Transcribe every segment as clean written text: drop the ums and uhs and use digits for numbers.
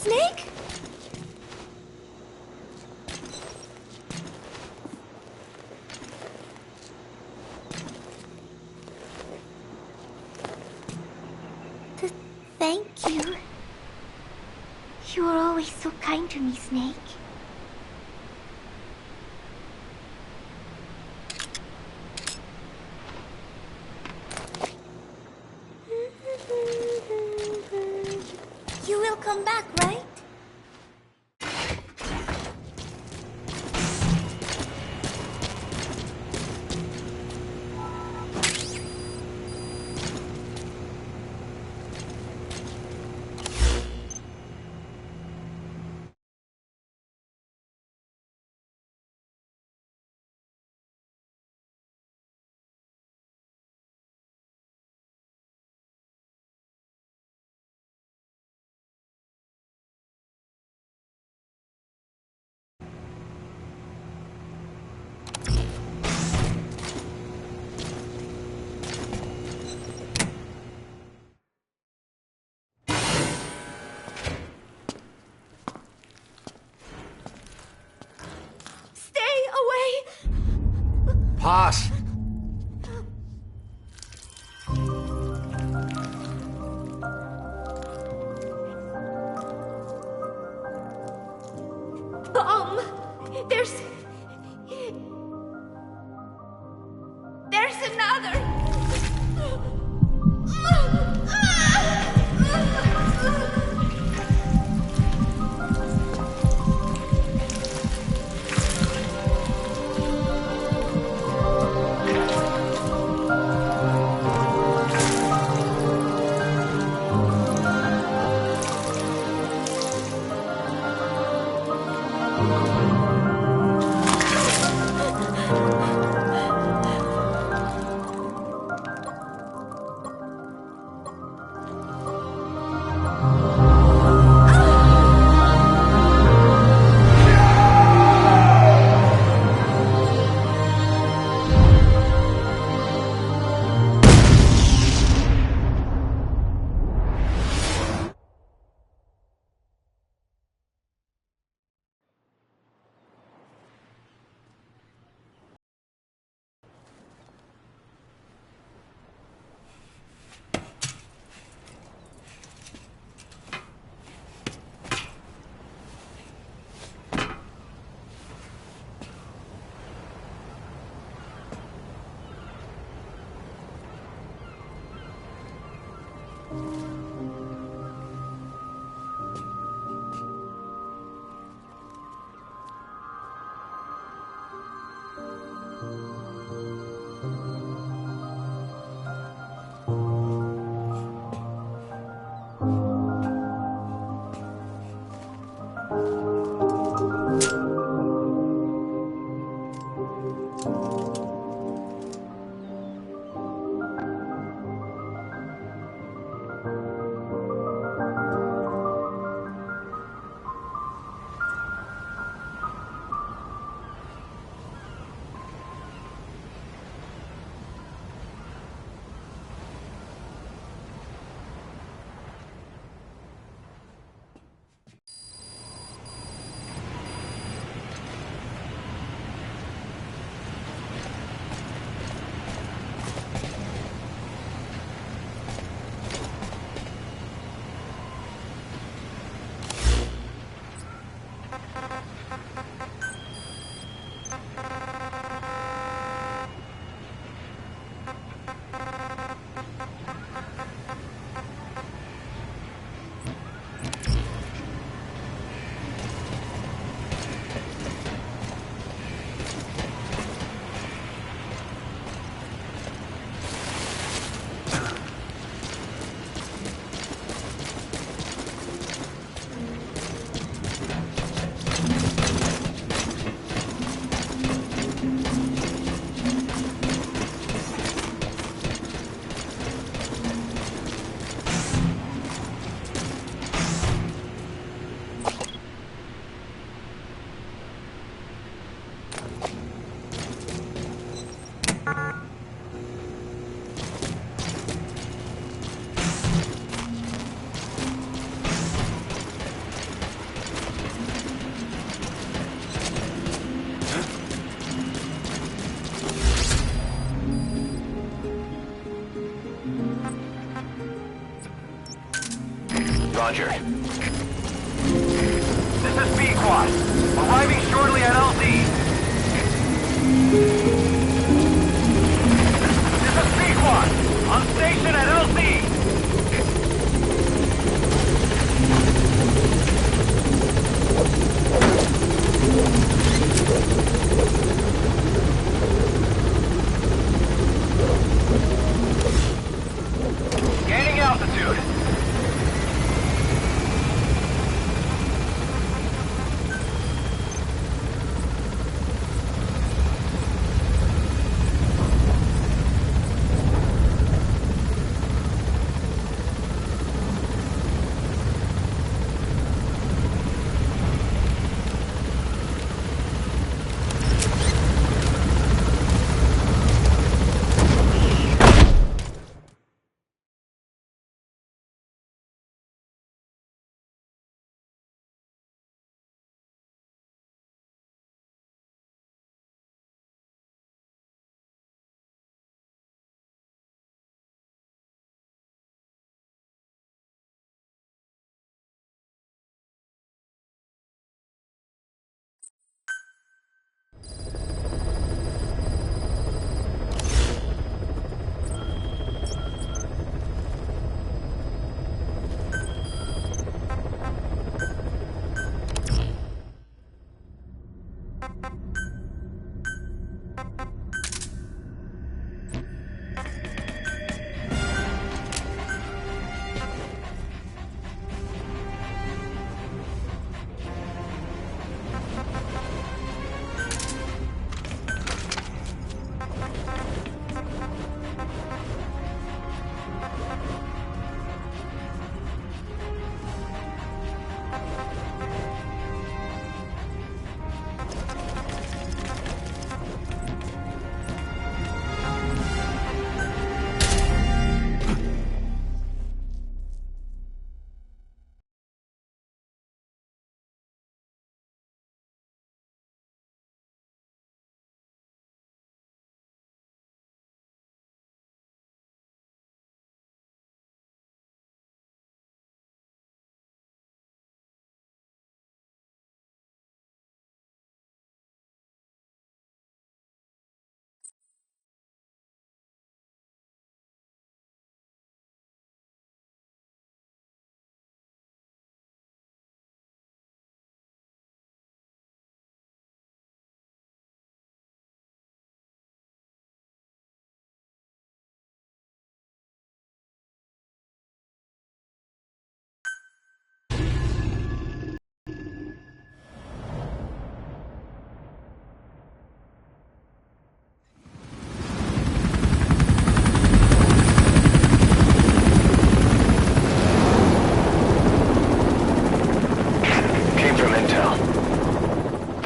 Snake? Thank you. You were always so kind to me, Snake. You will come back, right? Pass! There's another! Roger. This is B-Quad. Arriving shortly at LZ. This is B-Quad. On station at LZ. Gaining altitude.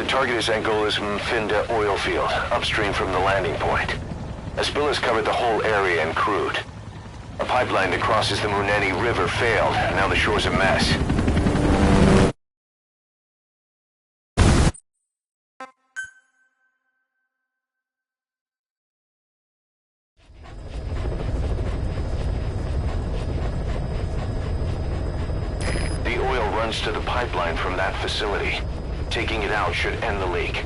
Target angle is Mfinda oil field, upstream from the landing point. A spill has covered the whole area and crude. A pipeline that crosses the Muneni River failed, and now the shore's a mess. The oil runs to the pipeline from that facility. Taking it out should end the leak.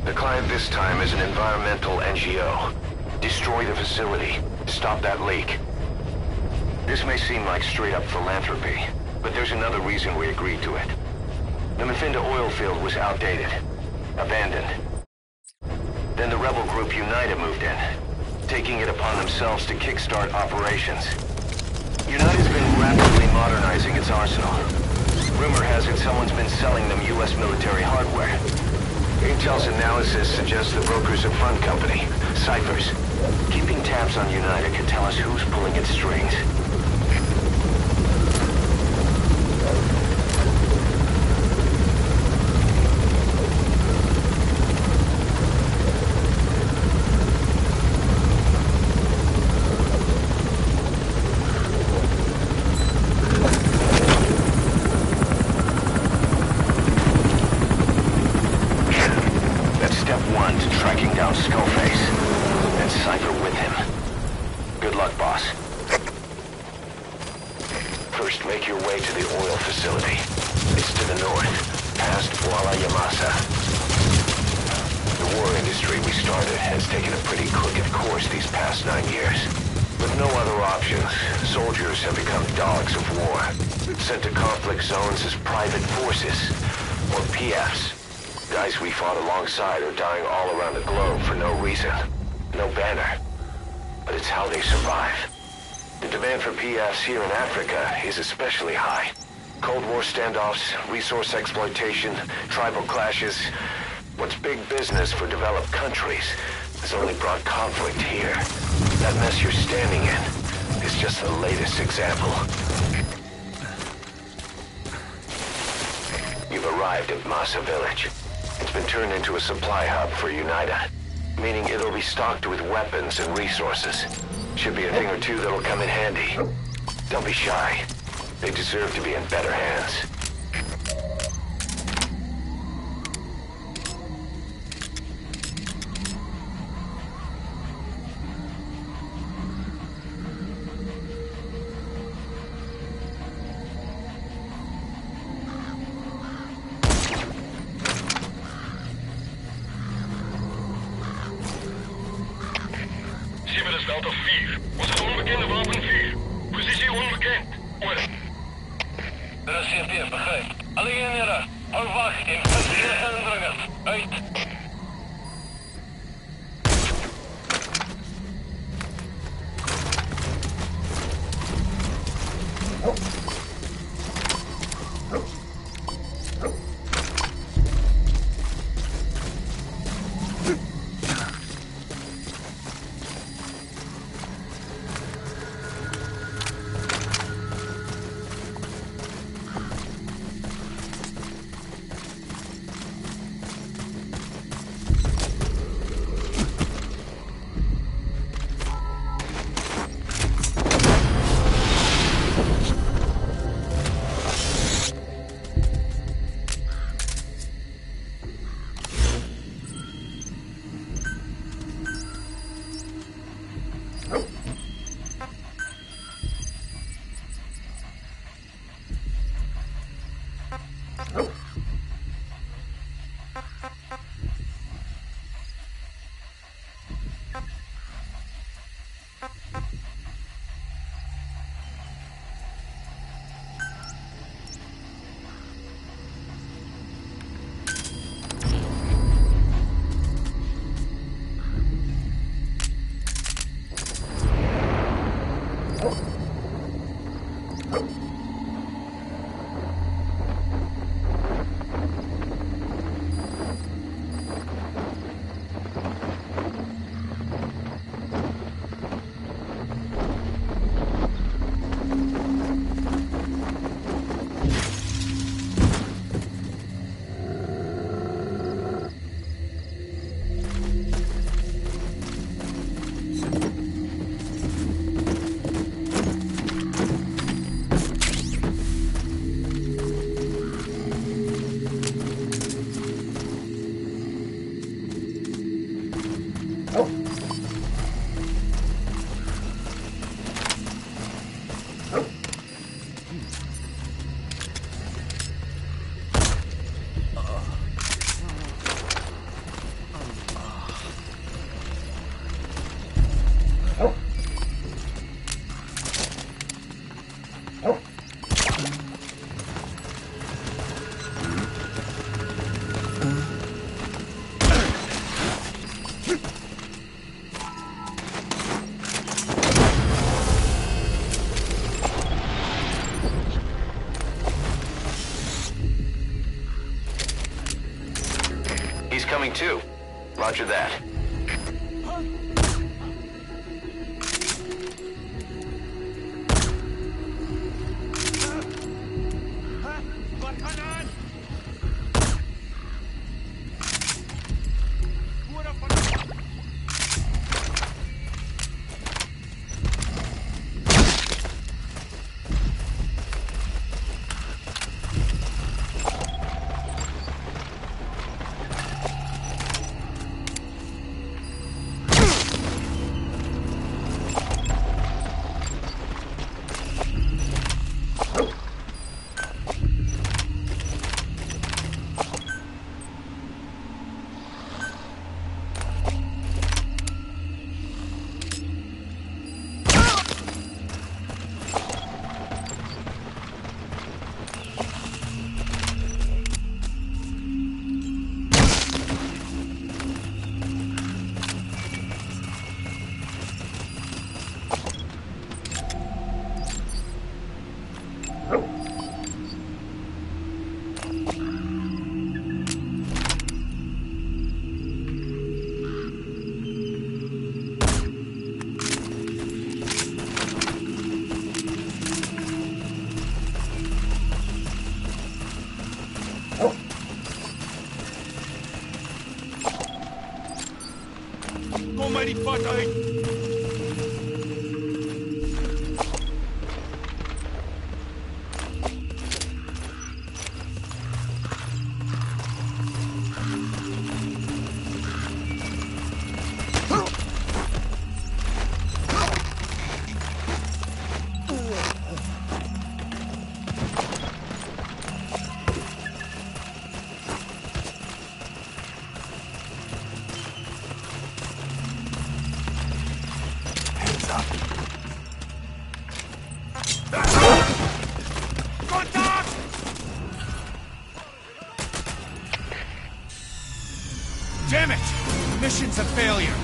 The client this time is an environmental NGO. Destroy the facility. Stop that leak. This may seem like straight-up philanthropy, but there's another reason we agreed to it. The Mfinda oil field was outdated. Abandoned. Then the rebel group United moved in, taking it upon themselves to kickstart operations. United's been rapidly modernizing its arsenal. Rumor has it someone's been selling them U.S. military hardware. Intel's analysis suggests the broker's a front company, Cyphers. Keeping tabs on United could tell us who's pulling its strings. your way to the oil facility. It's to the north, past Kuala Yamasa. The war industry we started has taken a pretty crooked course these past 9 years. With no other options, soldiers have become dogs of war, sent to conflict zones as private forces, or PFs. Guys we fought alongside are dying all around the globe for no reason. No banner. But it's how they survive. The demand for PFs here in Africa is especially high. Cold War standoffs, resource exploitation, tribal clashes. What's big business for developed countries has only brought conflict here. That mess you're standing in is just the latest example. You've arrived at Masa Village. It's been turned into a supply hub for UNITA, meaning it'll be stocked with weapons and resources. Should be a thing or two that'll come in handy. Don't be shy. They deserve to be in better hands. Delta 4. Was het onbekende wapen 4. Positie onbekend. Oor. Dat is CP, begrijp. Alleen jullie. Hou wacht en vast enige indringers. Uit. Coming too. Roger that. Damn it! Mission's a failure.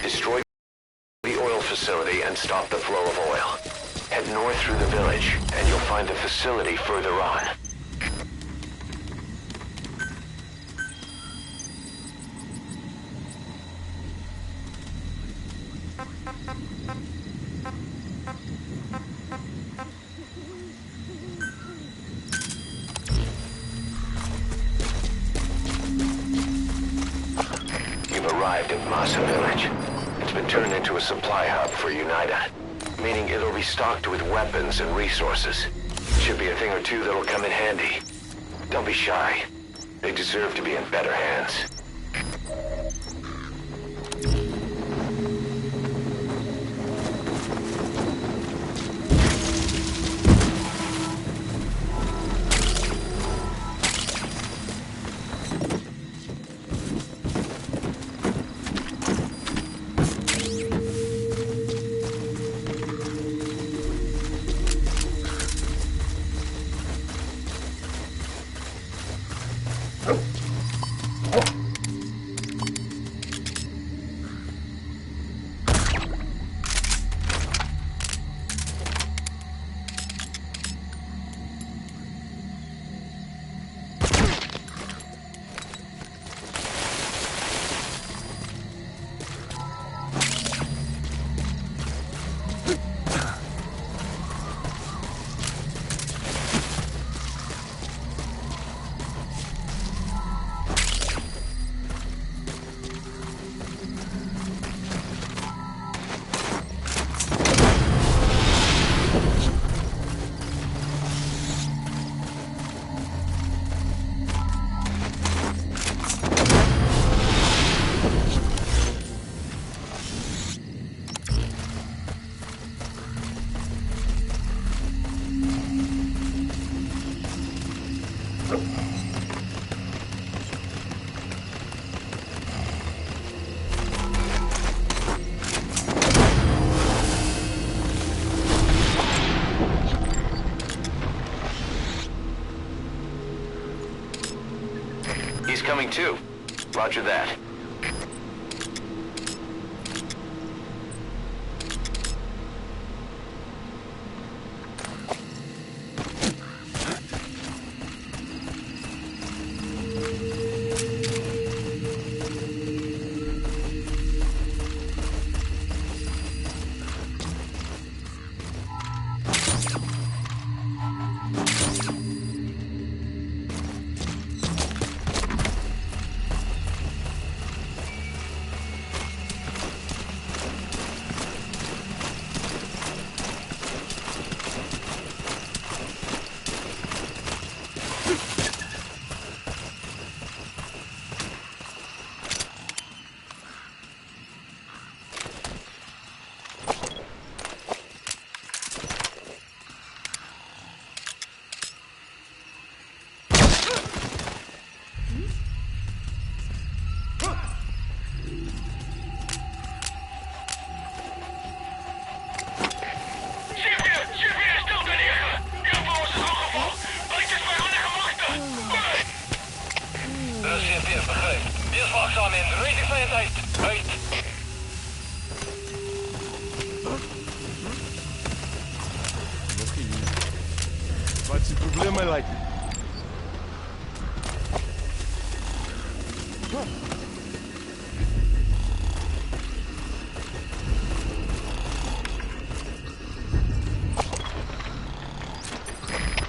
Destroy the oil facility and stop the flow of oil. Head north through the village, and you'll find the facility further on. You've arrived at Masa Village. It's been turned into a supply hub for UNITA, meaning it'll be stocked with weapons and resources. Should be a thing or two that'll come in handy. Don't be shy. They deserve to be in better hands. He's coming too. Roger that. Wat is het probleem, my like?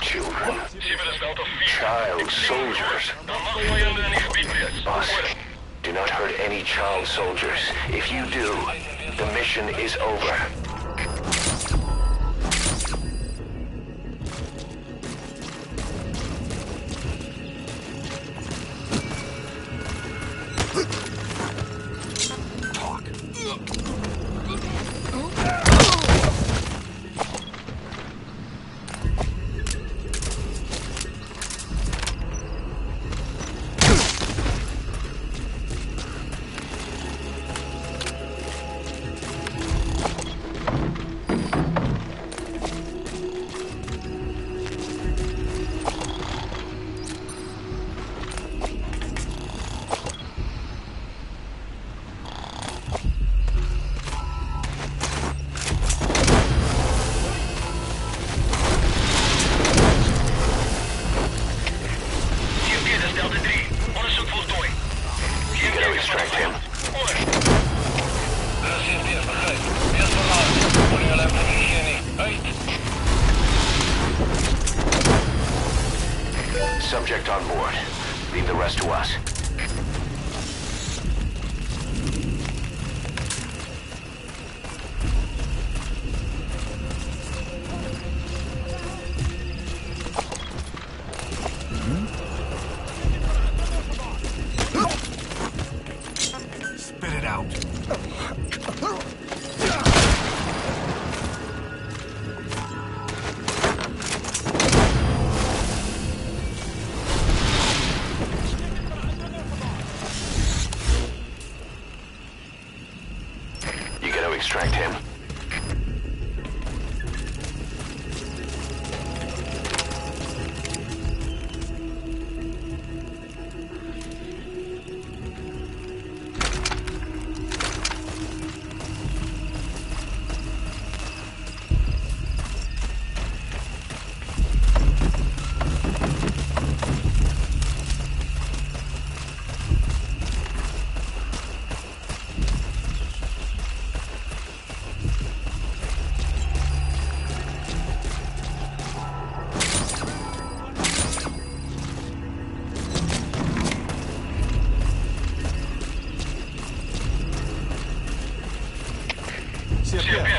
Children. Child soldiers. Boss, do not hurt any child soldiers. If you do, the mission is over. Subject on board. Leave the rest to us. Spit it out. Extract him.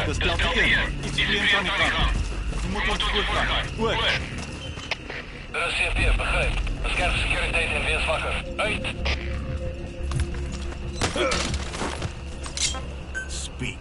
Das Delta-1, iets 24 graden. Je moet ons teruggaan. Goed. De CP, begrijp. Bescherm securiteit en wees wakker. Uit! Speak.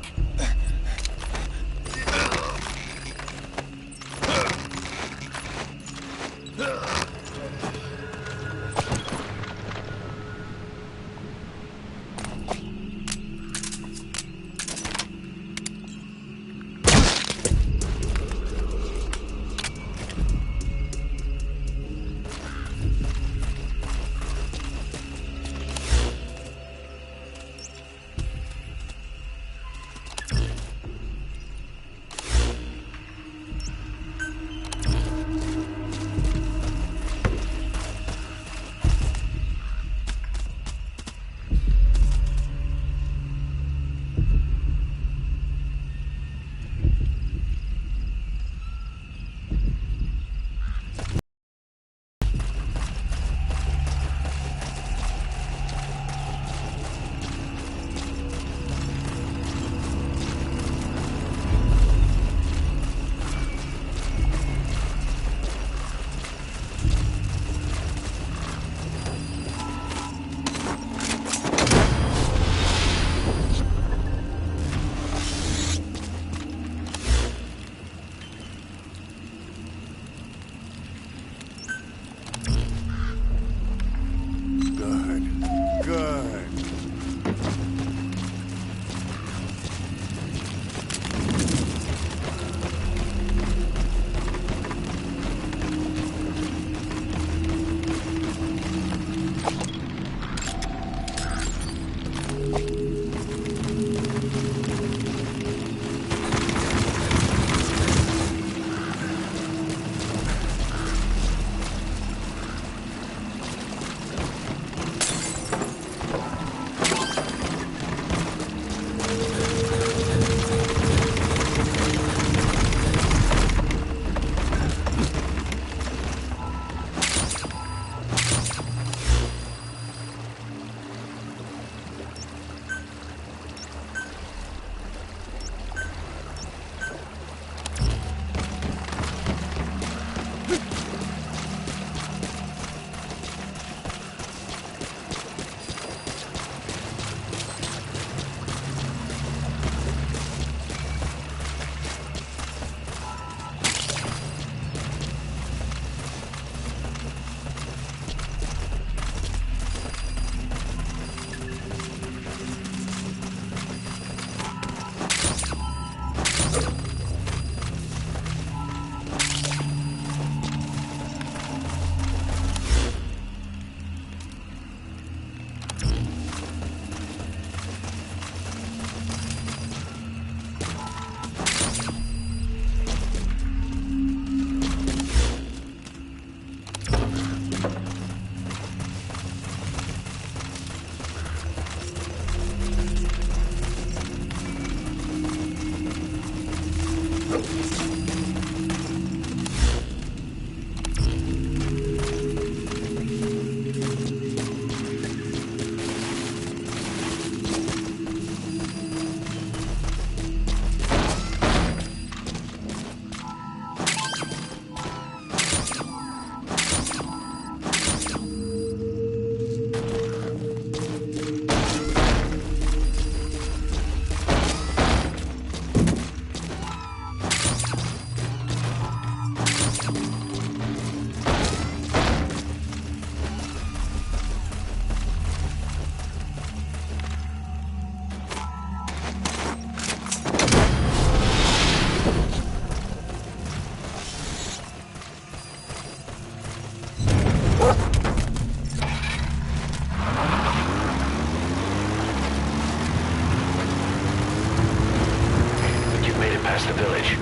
past the village.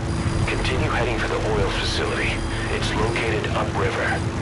Continue heading for the oil facility. It's located upriver.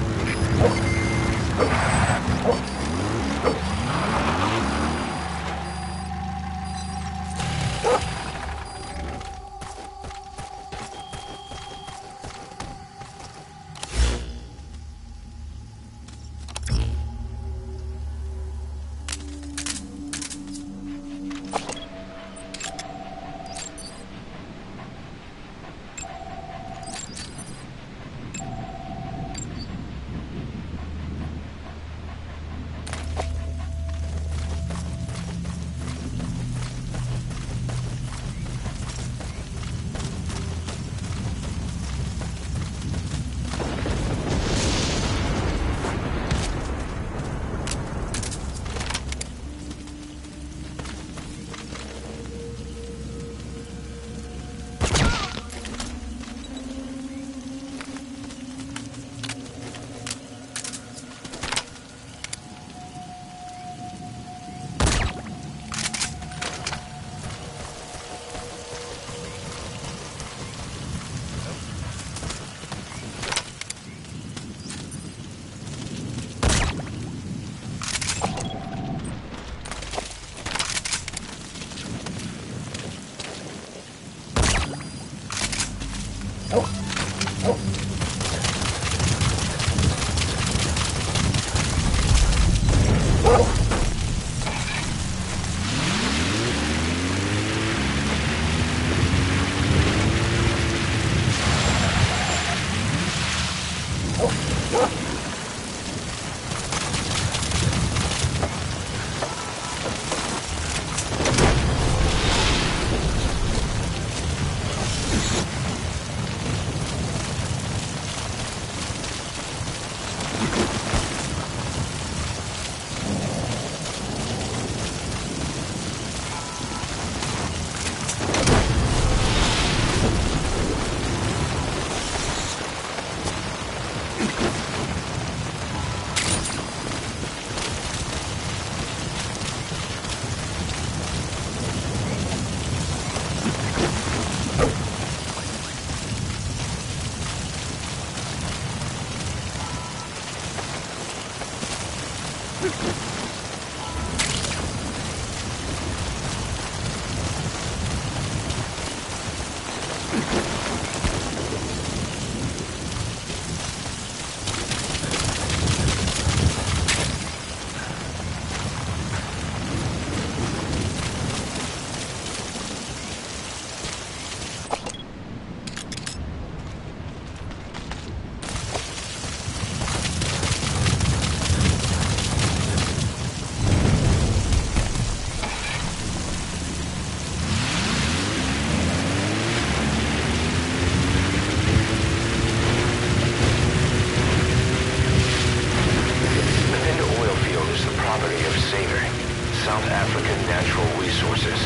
South African natural resources.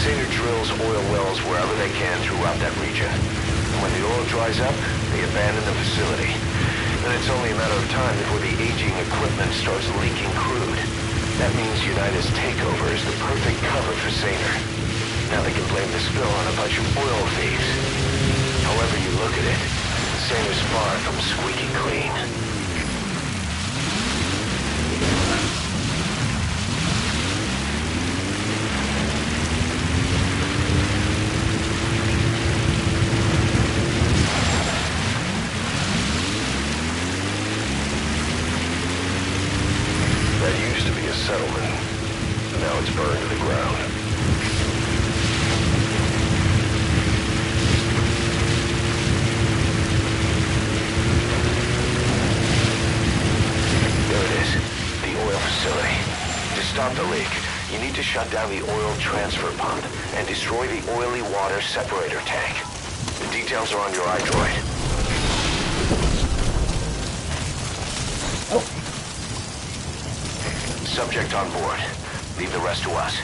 Saner drills oil wells wherever they can throughout that region. And when the oil dries up, they abandon the facility. Then it's only a matter of time before the aging equipment starts leaking crude. That means United's takeover is the perfect cover for Saner. Now they can blame the spill on a bunch of oil thieves. However you look at it, Saner's far from squeaky clean. Settlement. Now it's burned to the ground. There it is. The oil facility. To stop the leak, you need to shut down the oil transfer pump and destroy the oily water separator tank. The details are on your iDroid. Subject on board. Leave the rest to us.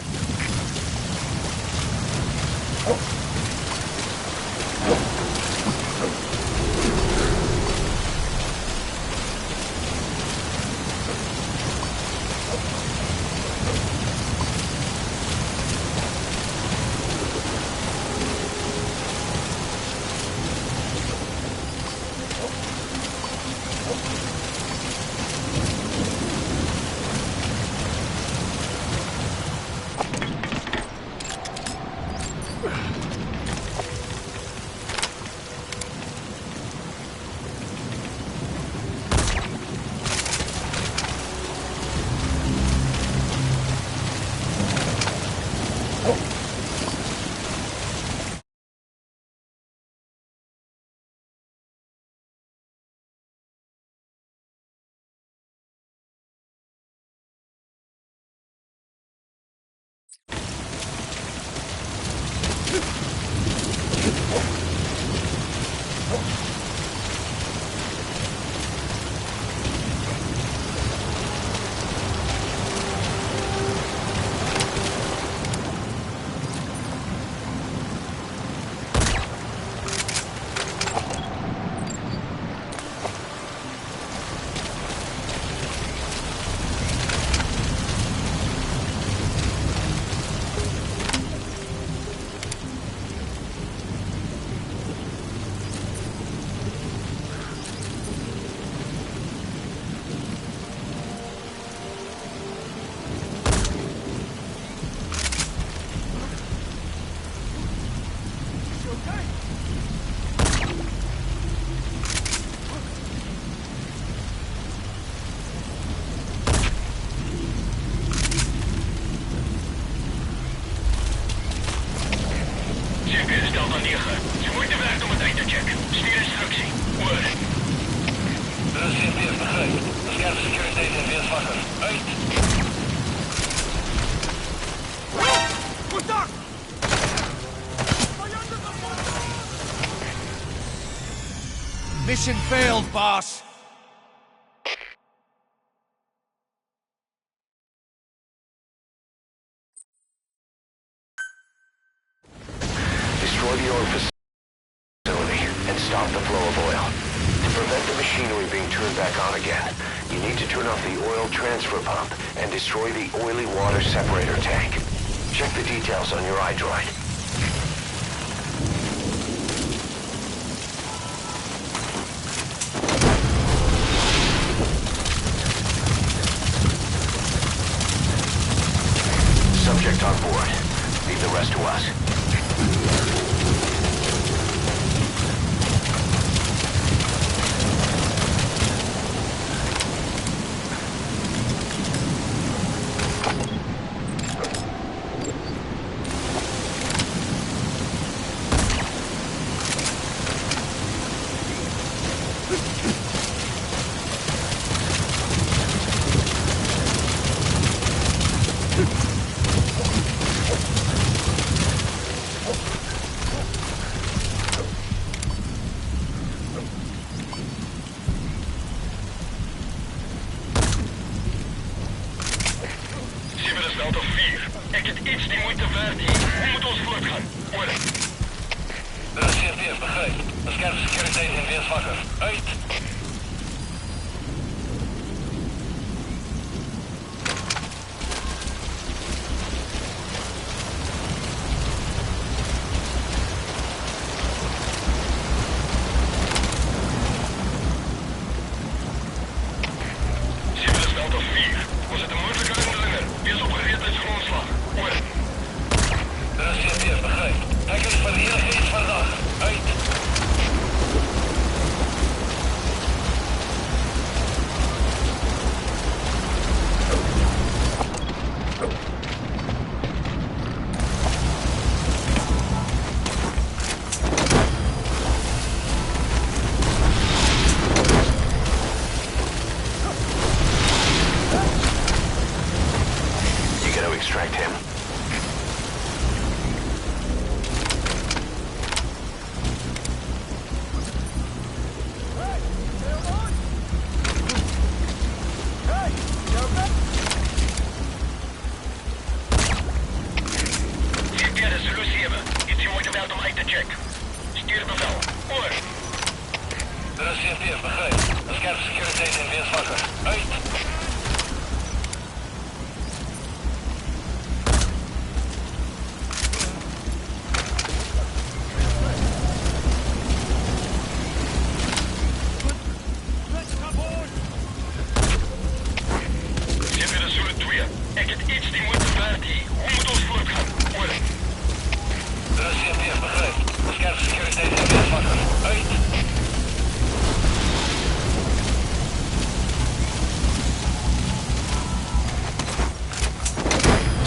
Mission failed, boss. Destroy the oil facility and stop the flow of oil. To prevent the machinery being turned back on again, you need to turn off the oil transfer pump and destroy the oily water separator tank. Check the details on your iDroid. Subject on board. Leave the rest to us. Extract him. GPS Zulu 7. Iets moeite waard om uit te checken. Stuur bevel. Oor. Er is GPS, begrijp. De scherpe securiteit in weerswakker. Uit.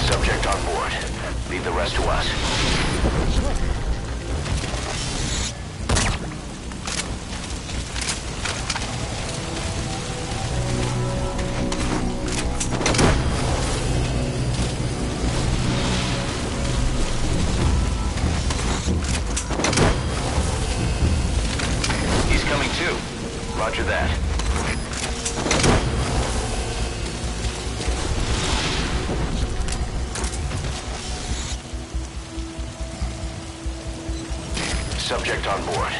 Subject on board. Leave the rest to us. Subject on board.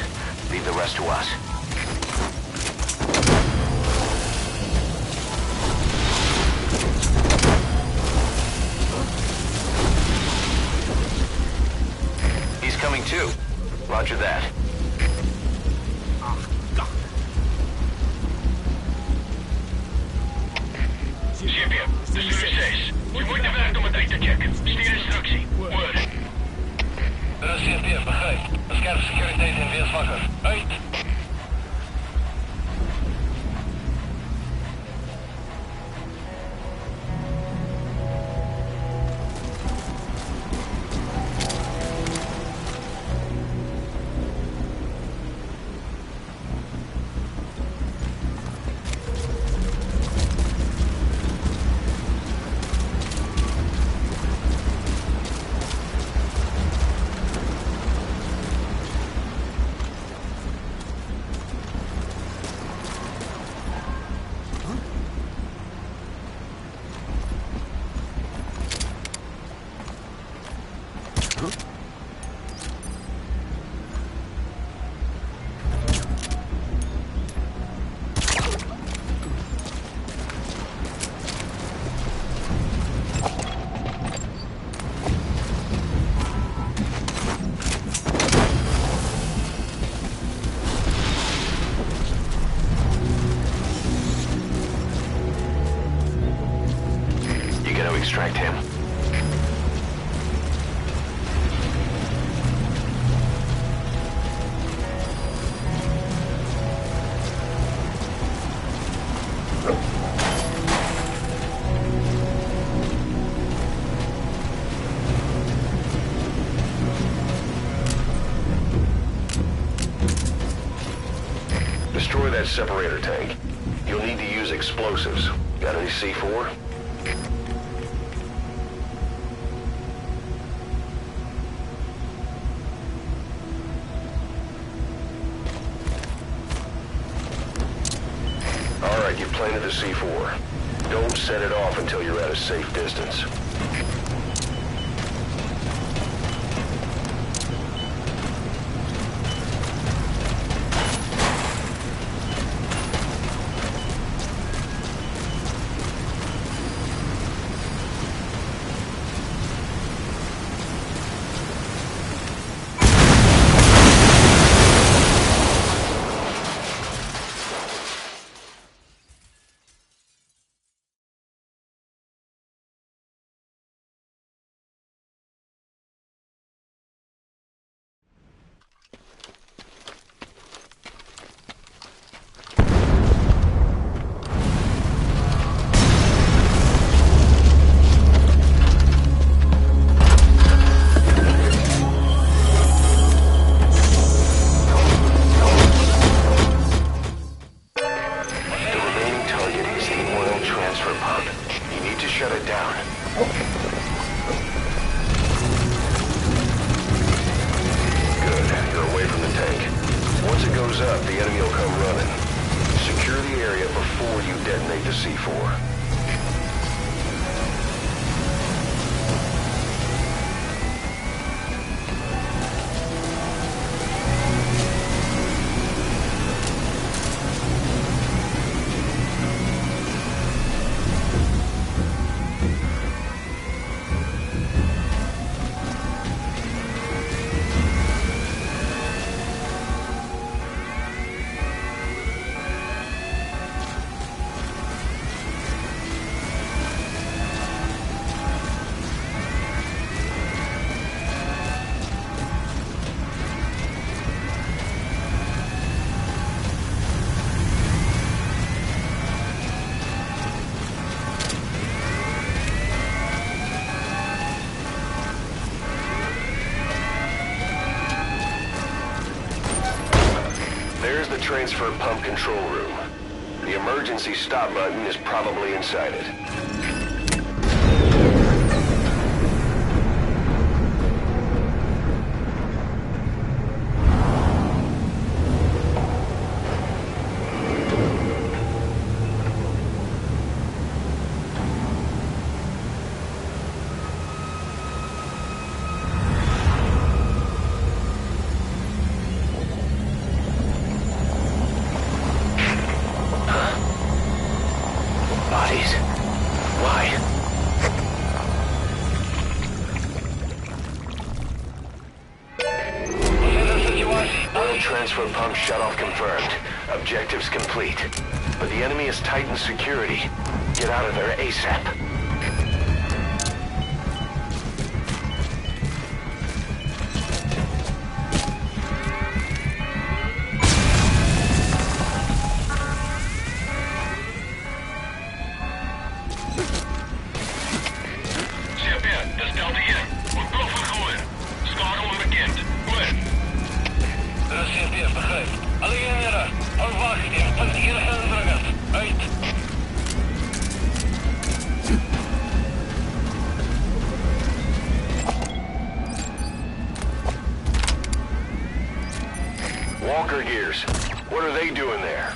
Leave the rest to us. He's coming too. Roger that. Serbië, de succes. Je moet de weg om het uit te checken. Stuur instructie. Word. Serbië, begrijp. Scherp securiteit en weersvakker. Uit. Extract him. Destroy that separator tank. You'll need to use explosives. Got any C4? Alright, you've planted the C4. Don't set it off until you're at a safe distance. Transfer pump control room. The emergency stop button is probably inside it. Alarm shutoff confirmed. Objectives complete. But the enemy has tightened security. Get out of there ASAP. CP, dat is Delta hier. Ontploffen gooien. Schade onbekend. Goed. CP, begrijp. Alle eenheden, hou wacht en punt hier indrukken. Uit. Walker gears. What are they doing there?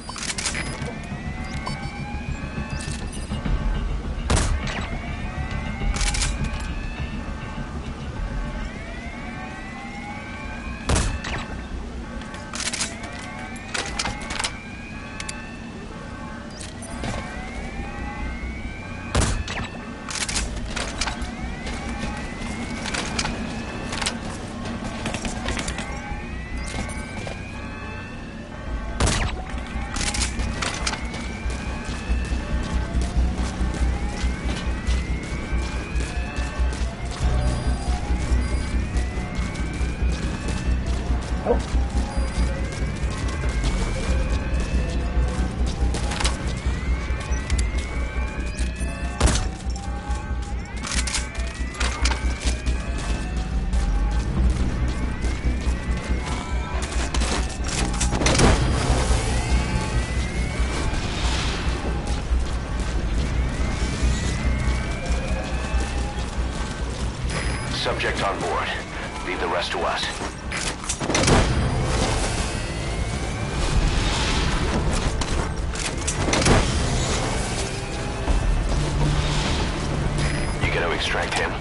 Subject on board. Leave the rest to us. You gonna extract him?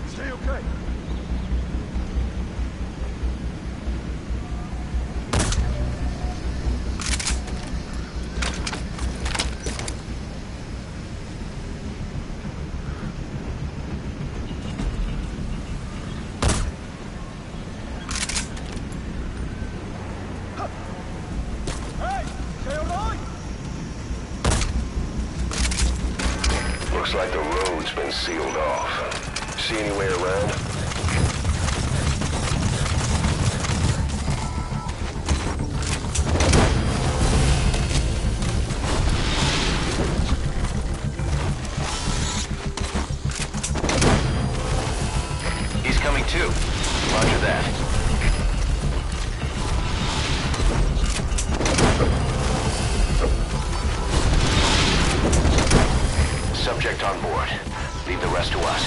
Stay okay. Looks like the road's been sealed off. See any way around? He's coming too. Roger that. Subject on board. Leave the rest to us.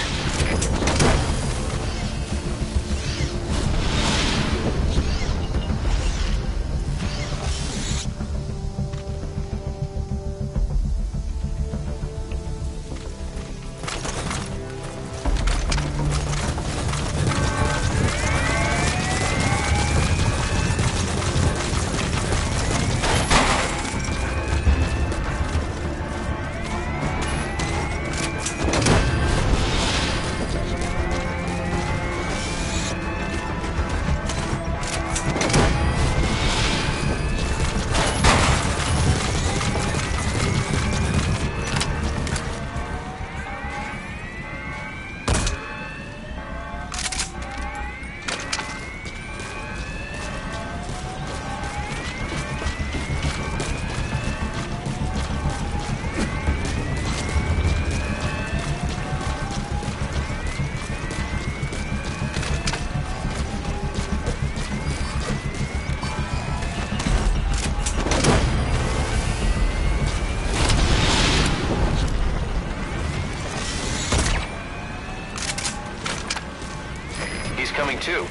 incoming too.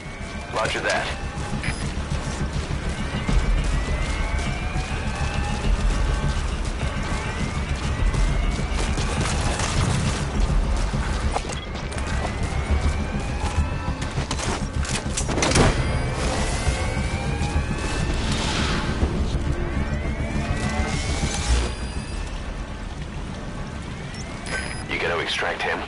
Roger that. You gonna extract him?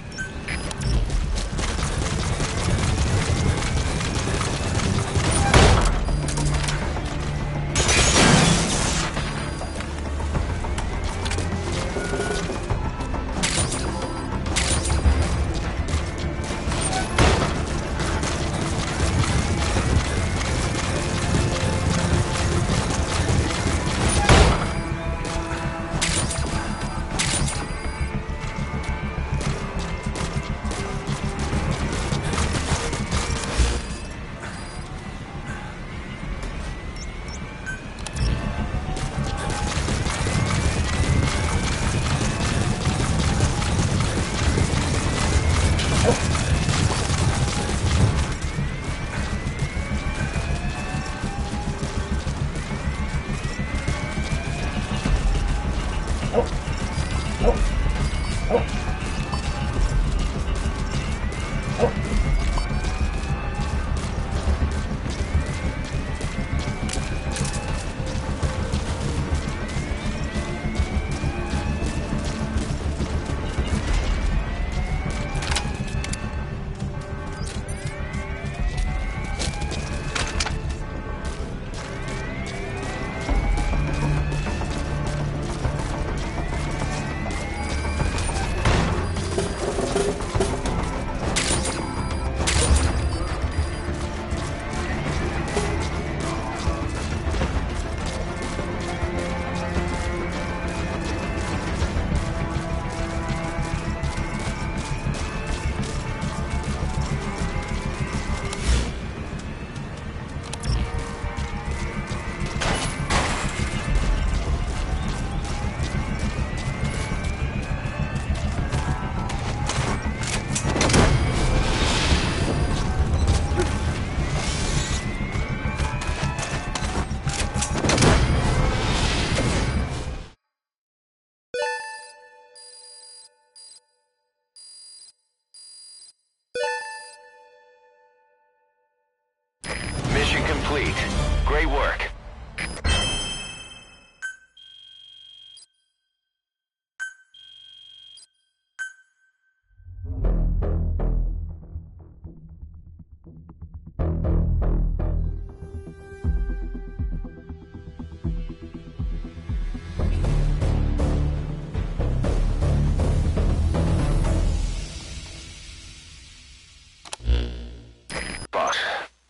Mission complete. Great work. Boss,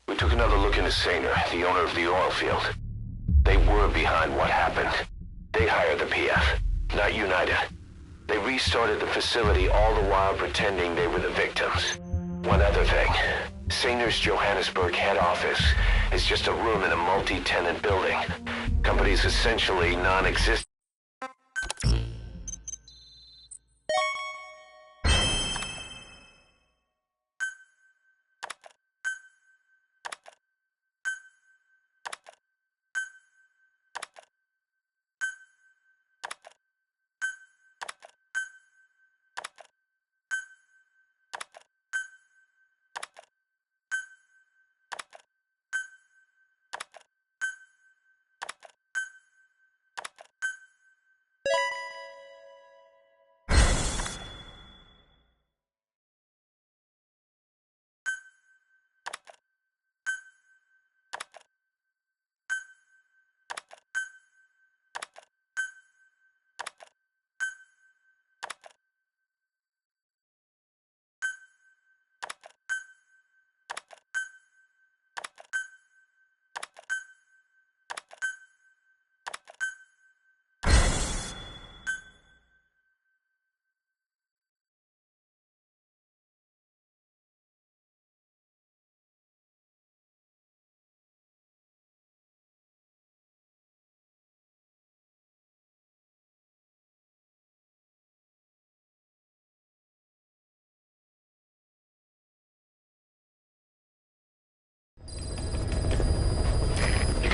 we took another look into Saner, the owner of the oil field. They were behind what happened. They hired the PF, not United. They restarted the facility all the while pretending they were the victims. One other thing. Saner's Johannesburg head office is just a room in a multi-tenant building. Company's essentially non-existent.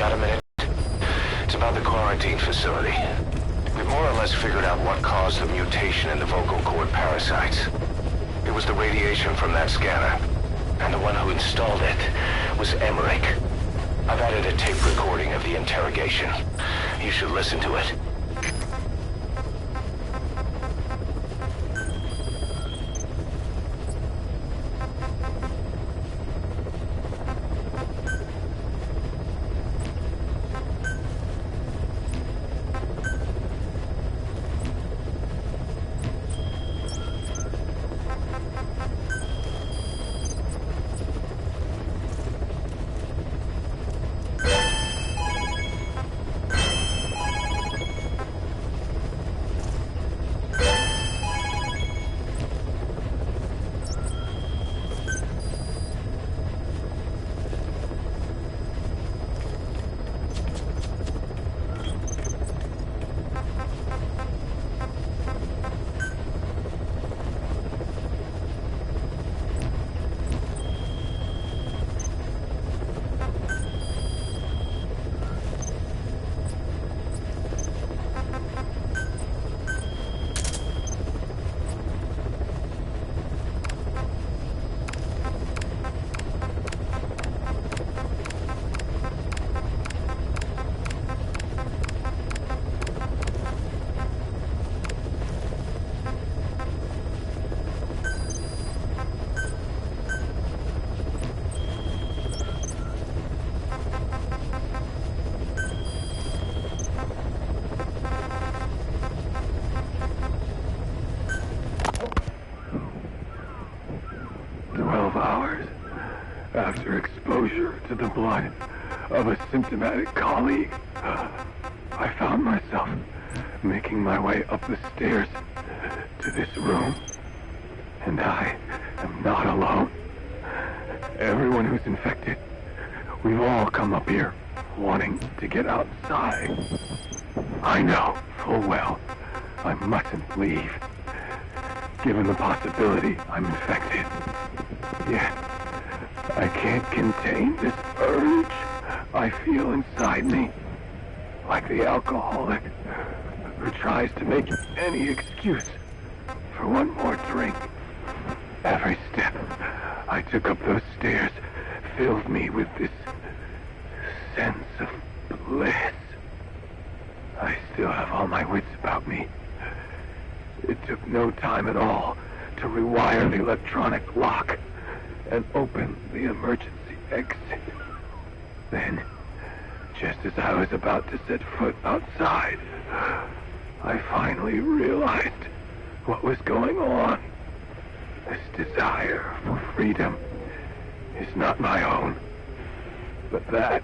Got a minute? It's about the quarantine facility. We've more or less figured out what caused the mutation in the vocal cord parasites. It was the radiation from that scanner. And the one who installed it was Emmerich. I've added a tape recording of the interrogation. You should listen to it. 12 hours after exposure to the blood of a symptomatic colleague, I found myself making my way up the stairs to this room. And I am not alone. Everyone who's infected, we've all come up here wanting to get outside. I know full well I mustn't leave, given the possibility I'm infected. Yet, I can't contain this urge I feel inside me, like the alcoholic who tries to make any excuse for one more drink. Every step I took up those stairs filled me with this sense of bliss. I still have all my wits about me. It took no time at all to rewire the electronic lock and open the emergency exit. Then, just as I was about to set foot outside, I finally realized what was going on. This desire for freedom is not my own, but that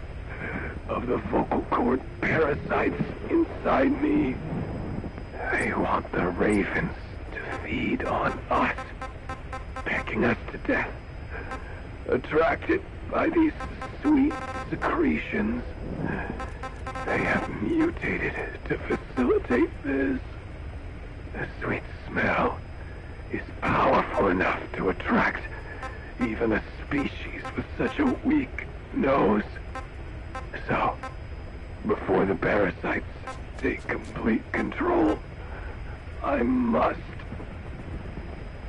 of the vocal cord parasites inside me. They want the ravens to feed on us, pecking us to death. Attracted by these sweet secretions, they have mutated to facilitate this. The sweet smell is powerful enough to attract even a species with such a weak nose. So, before the parasites take complete control, I must.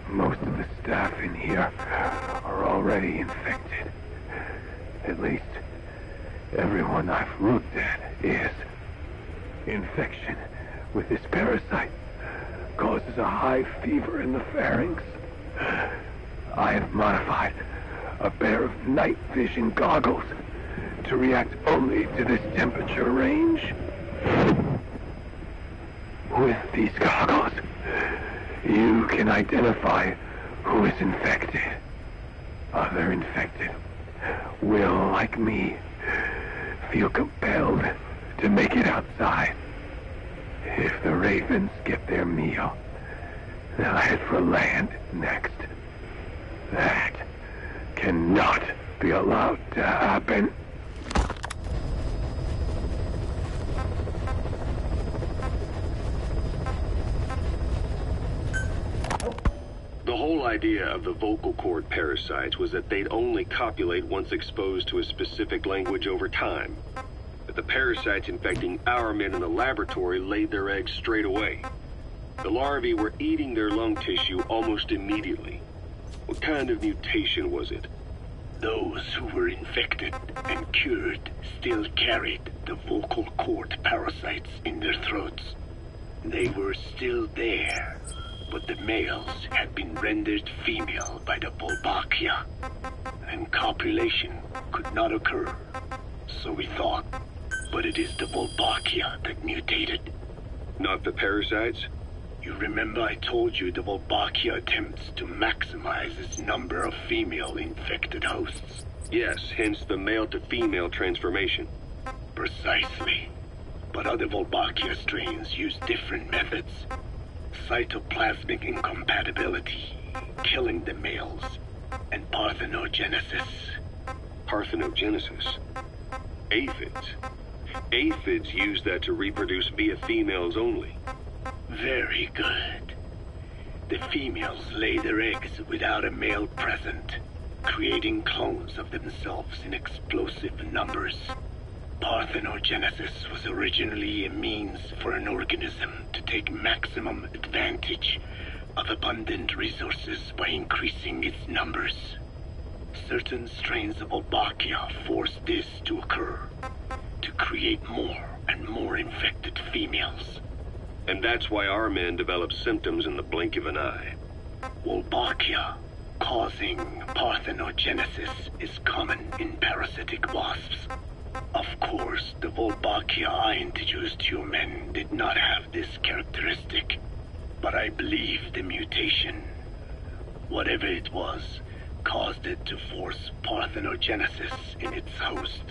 Most of the staff in here are already infected. At least, everyone I've looked at is. Infection with this parasite causes a high fever in the pharynx. I have modified a pair of night vision goggles to react only to this temperature range. With these goggles, you can identify who is infected. Other infected will, like me, feel compelled to make it outside. If the ravens get their meal, they'll head for land next. That cannot be allowed to happen. The whole idea of the vocal cord parasites was that they'd only copulate once exposed to a specific language over time. that the parasites infecting our men in the laboratory laid their eggs straight away. The larvae were eating their lung tissue almost immediately. What kind of mutation was it? Those who were infected and cured still carried the vocal cord parasites in their throats. They were still there, but the males had been rendered female by the Wolbachia, and copulation could not occur. So we thought, but it is the Wolbachia that mutated. Not the parasites? You remember I told you the Wolbachia attempts to maximize its number of female infected hosts? Yes, hence the male-to-female transformation. Precisely. But other Wolbachia strains use different methods. Cytoplasmic incompatibility, killing the males, and parthenogenesis. Parthenogenesis? Aphids? Aphids use that to reproduce via females only. Very good. The females lay their eggs without a male present, creating clones of themselves in explosive numbers. Parthenogenesis was originally a means for an organism to take maximum advantage of abundant resources by increasing its numbers. Certain strains of Wolbachia force this to occur, to create more and more infected females. And that's why our men develop symptoms in the blink of an eye. Wolbachia causing parthenogenesis is common in parasitic wasps. Of course, the Wolbachia I introduced to your men did not have this characteristic, but I believe the mutation, whatever it was, caused it to force parthenogenesis in its host,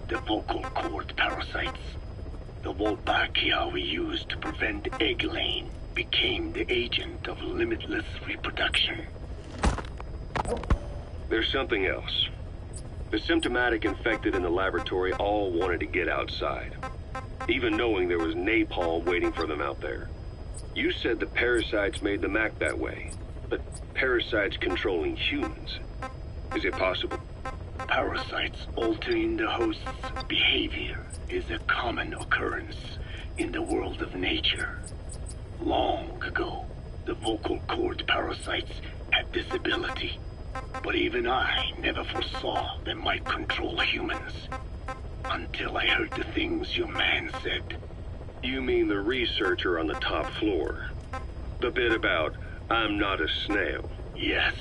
the vocal cord parasites. The Wolbachia we used to prevent egg laying became the agent of limitless reproduction. There's something else. The symptomatic infected in the laboratory all wanted to get outside, even knowing there was napalm waiting for them out there. You said the parasites made them act that way, but parasites controlling humans. Is it possible? Parasites altering the host's behavior is a common occurrence in the world of nature. Long ago, the vocal cord parasites had this ability, but even I never foresaw they might control humans. Until I heard the things your man said. You mean the researcher on the top floor? The bit about, I'm not a snail. Yes.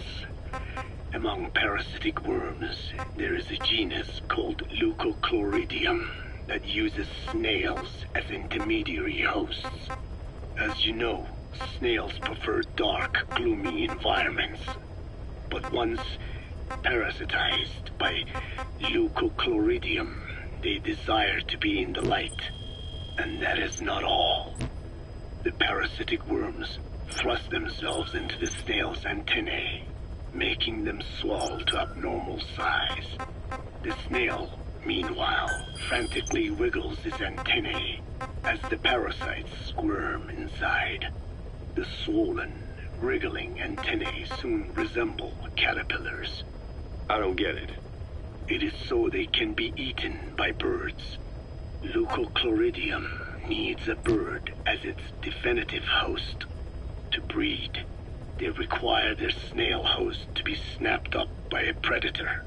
Among parasitic worms, there is a genus called Leucochloridium that uses snails as intermediary hosts. As you know, snails prefer dark, gloomy environments. But once parasitized by Leucochloridium, they desire to be in the light. And that is not all. The parasitic worms thrust themselves into the snail's antennae, making them swell to abnormal size. The snail, meanwhile, frantically wiggles its antennae as the parasites squirm inside. The swollen, wriggling antennae soon resemble caterpillars. I don't get it. It is so they can be eaten by birds. Leucochloridium needs a bird as its definitive host. To breed, they require their snail host to be snapped up by a predator.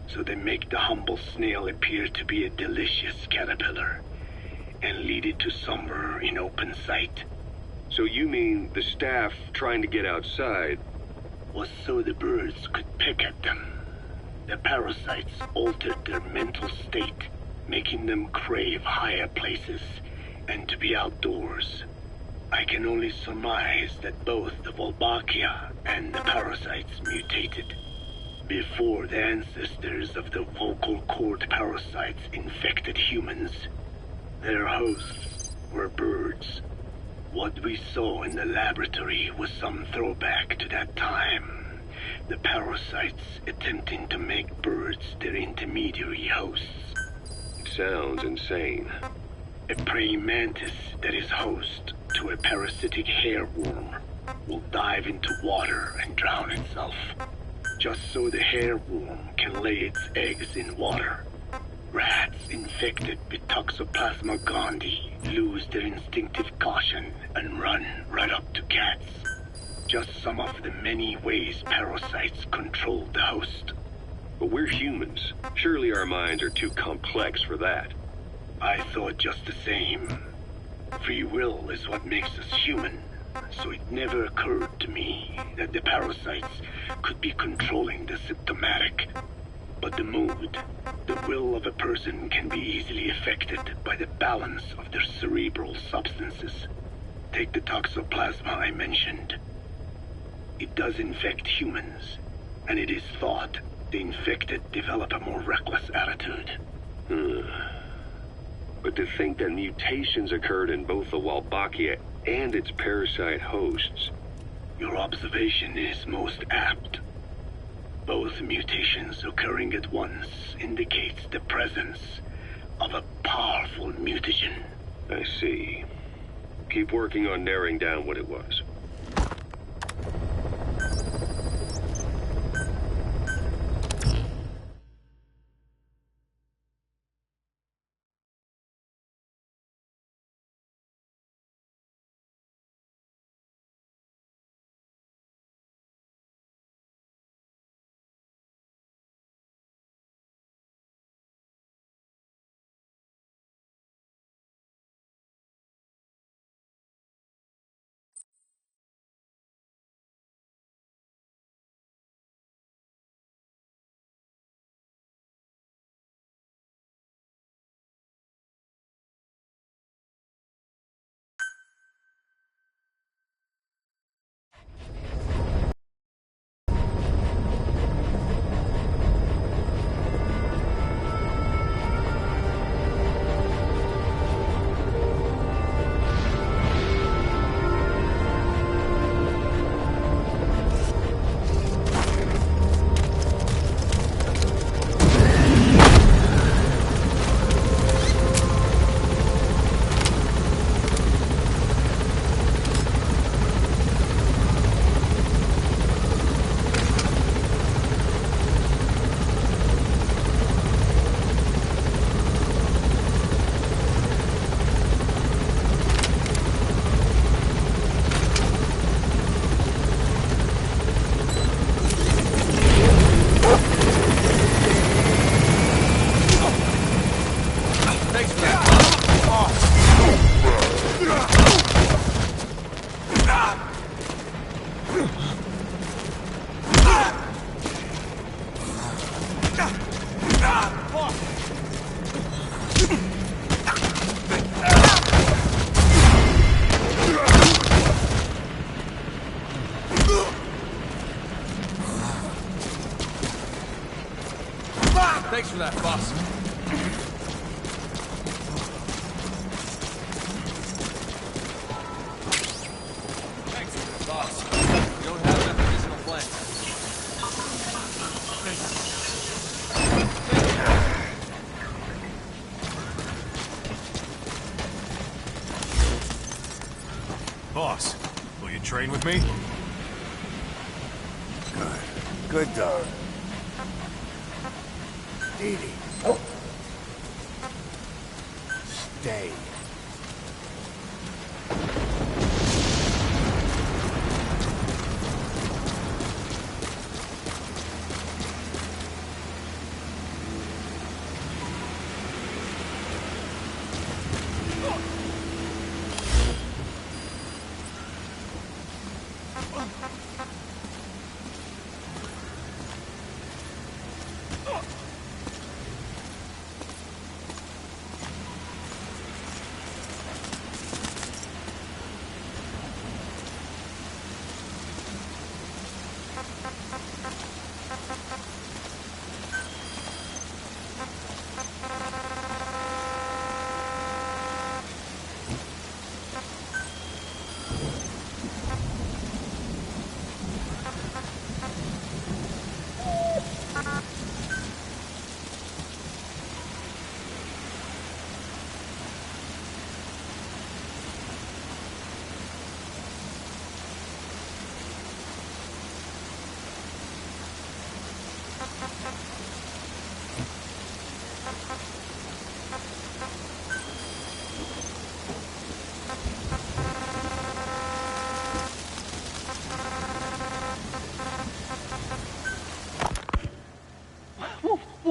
So they make the humble snail appear to be a delicious caterpillar and lead it to somewhere in open sight. So you mean the staff trying to get outside was so the birds could pick at them. The parasites altered their mental state, making them crave higher places and to be outdoors. I can only surmise that both the Wolbachia and the parasites mutated before the ancestors of the vocal cord parasites infected humans. Their hosts were birds. What we saw in the laboratory was some throwback to that time. The parasites attempting to make birds their intermediary hosts. It sounds insane. A praying mantis that is host to a parasitic hairworm will dive into water and drown itself, just so the hairworm can lay its eggs in water. Rats infected with Toxoplasma gondii lose their instinctive caution and run right up to cats. Just some of the many ways parasites control the host. But we're humans. Surely our minds are too complex for that. I thought just the same. Free will is what makes us human, so it never occurred to me that the parasites could be controlling the symptomatic. But the mood, the will of a person can be easily affected by the balance of their cerebral substances. Take the toxoplasma I mentioned. It does infect humans, and it is thought the infected develop a more reckless attitude. But to think that mutations occurred in both the Wolbachia and its parasite hosts... Your observation is most apt. Both mutations occurring at once indicates the presence of a powerful mutagen. I see. Keep working on narrowing down what it was. Thanks for that, boss. Thanks, boss. You don't have an additional plan. Boss, will you train with me? Good dog. Dee Dee. Stay.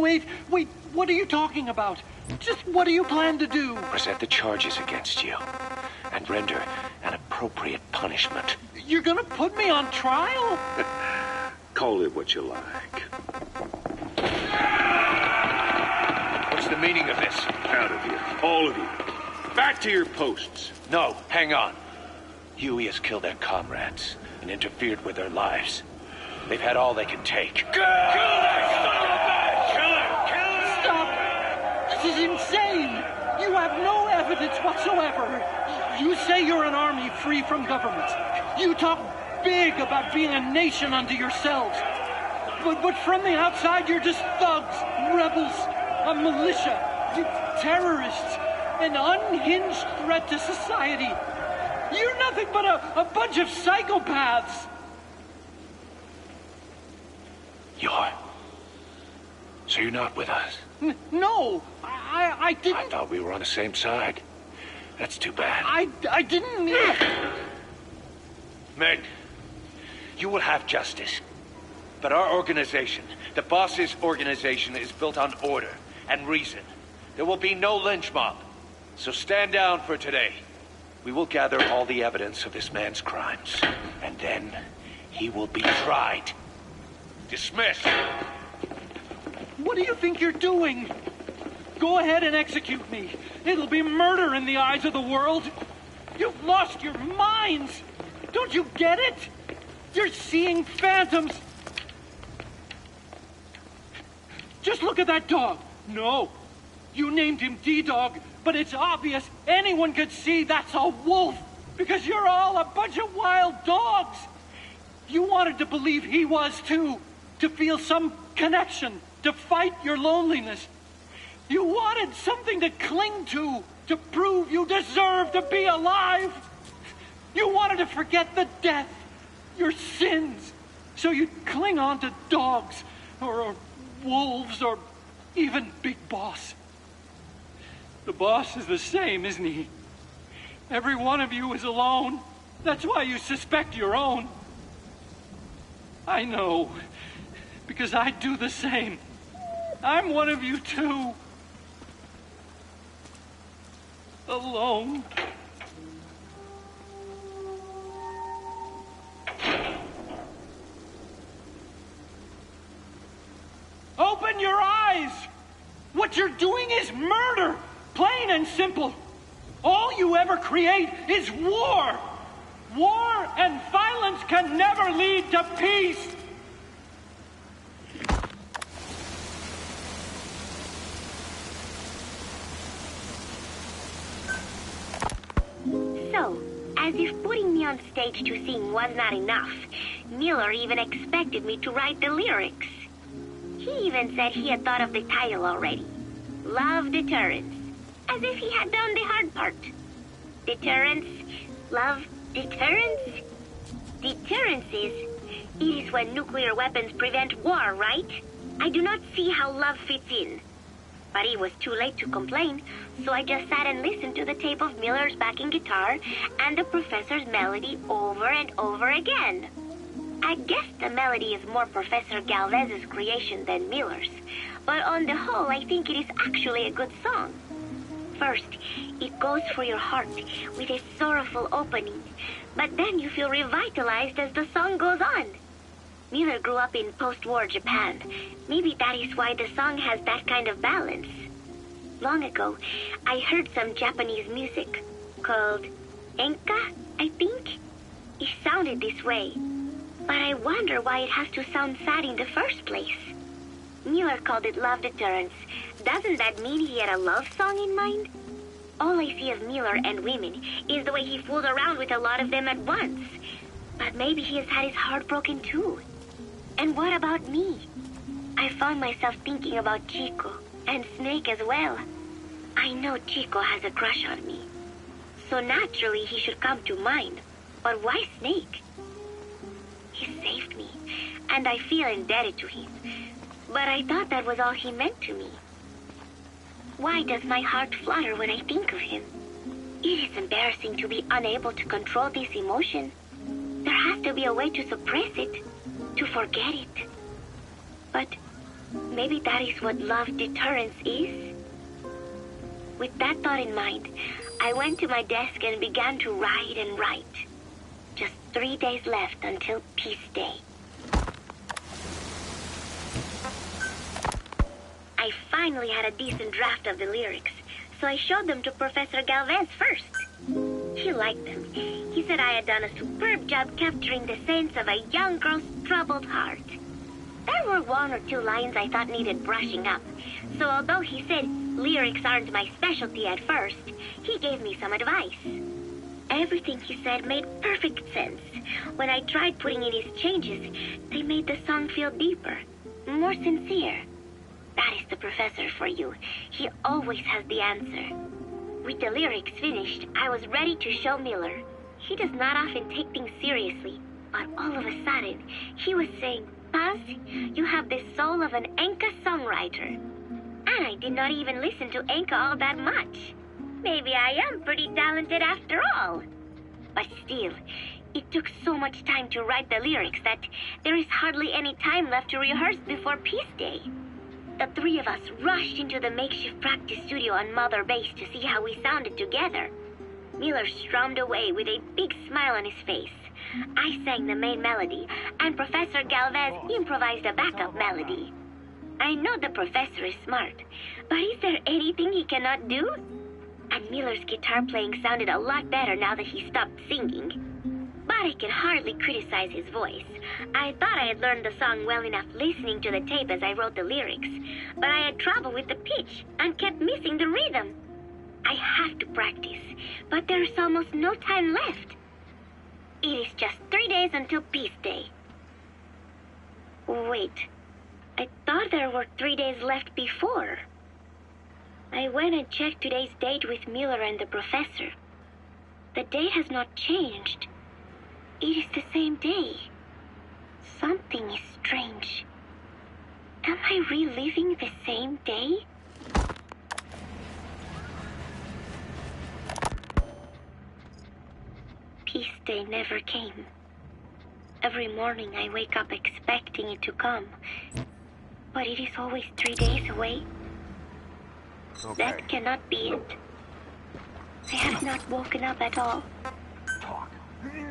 Wait, what are you talking about? Just what do you plan to do? Present the charges against you and render an appropriate punishment. You're gonna put me on trial? Call it what you like. What's the meaning of this? Out of here. All of you. Back to your posts. No, hang on. Huey has killed their comrades and interfered with their lives. They've had all they can take. Kill that son of a bitch! Kill her! Stop! This is insane! You have no evidence whatsoever. You say you're an army free from government. You talk big about being a nation unto yourselves. But from the outside, you're just thugs, rebels, a militia, terrorists, an unhinged threat to society. You're nothing but a bunch of psychopaths. So you're not with us? No, I didn't... I thought we were on the same side. That's too bad. I didn't... Men, you will have justice. But our organization, the boss's organization, is built on order and reason. There will be no lynch mob. So stand down for today. We will gather all the evidence of this man's crimes. And then he will be tried. Dismissed. What do you think you're doing? Go ahead and execute me. It'll be murder in the eyes of the world. You've lost your minds. Don't you get it? You're seeing phantoms. Just look at that dog. No, you named him D-Dog, but it's obvious anyone could see that's a wolf because you're all a bunch of wild dogs. You wanted to believe he was too, to feel some connection, to fight your loneliness. You wanted something to cling to prove you deserve to be alive. You wanted to forget the death, your sins, so you'd cling on to dogs, or wolves, or even Big Boss. The boss is the same, isn't he? Every one of you is alone. That's why you suspect your own. I know, because I do the same. I'm one of you too. Alone. Open your eyes! What you're doing is murder! Plain and simple. All you ever create is war. War and violence can never lead to peace. So, as if putting me on stage to sing was not enough, Miller even expected me to write the lyrics. He even said he had thought of the title already. Love Deterrence. As if he had done the hard part. Deterrence, love, deterrence? Deterrence it is when nuclear weapons prevent war, right? I do not see how love fits in. But it was too late to complain, so I just sat and listened to the tape of Miller's backing guitar and the professor's melody over and over again. I guess the melody is more Professor Galvez's creation than Miller's, but on the whole, I think it is actually a good song. First, it goes for your heart with a sorrowful opening, but then you feel revitalized as the song goes on. Miller grew up in post-war Japan. Maybe that is why the song has that kind of balance. Long ago, I heard some Japanese music called enka, I think. It sounded this way, but I wonder why it has to sound sad in the first place. Miller called it Love Deterrence. Doesn't that mean he had a love song in mind? All I see of Miller and women is the way he fools around with a lot of them at once. But maybe he has had his heart broken too. And what about me? I found myself thinking about Chico and Snake as well. I know Chico has a crush on me, so naturally he should come to mind. But why Snake? He saved me, and I feel indebted to him. But I thought that was all he meant to me. Why does my heart flutter when I think of him? It is embarrassing to be unable to control this emotion. There has to be a way to suppress it, to forget it. But Maybe that is what love deterrence is? With that thought in mind, I went to my desk and began to write and write. Just 3 days left until Peace Day. I finally had a decent draft of the lyrics, so I showed them to Professor Galvez first. He liked them. He said I had done a superb job capturing the sense of a young girl's troubled heart. There were 1 or 2 lines I thought needed brushing up, so although he said lyrics aren't my specialty at first, he gave me some advice. Everything he said made perfect sense. When I tried putting in his changes, they made the song feel deeper, more sincere. That is the professor for you. He always has the answer. With the lyrics finished, I was ready to show Miller. He does not often take things seriously, but all of a sudden, he was saying, "Paz, you have the soul of an Enka songwriter." And I did not even listen to Enka all that much. Maybe I am pretty talented after all. But still, it took so much time to write the lyrics that there is hardly any time left to rehearse before Peace Day. The 3 of us rushed into the makeshift practice studio on Mother Base to see how we sounded together. Miller strummed away with a big smile on his face. I sang the main melody, and Professor Galvez improvised a backup melody. I know the professor is smart, but is there anything he cannot do? And Miller's guitar playing sounded a lot better now that he stopped singing. But I can hardly criticize his voice. I thought I had learned the song well enough listening to the tape as I wrote the lyrics, but I had trouble with the pitch and kept missing the rhythm. I have to practice, but there is almost no time left. It is just 3 days until Peace Day. Wait, I thought there were 3 days left before. I went and checked today's date with Miller and the professor. The date has not changed. It is the same day. Something is strange. Am I reliving the same day? Peace Day never came. Every morning I wake up expecting it to come, but it is always 3 days away. Okay. That cannot be it. I have not woken up at all.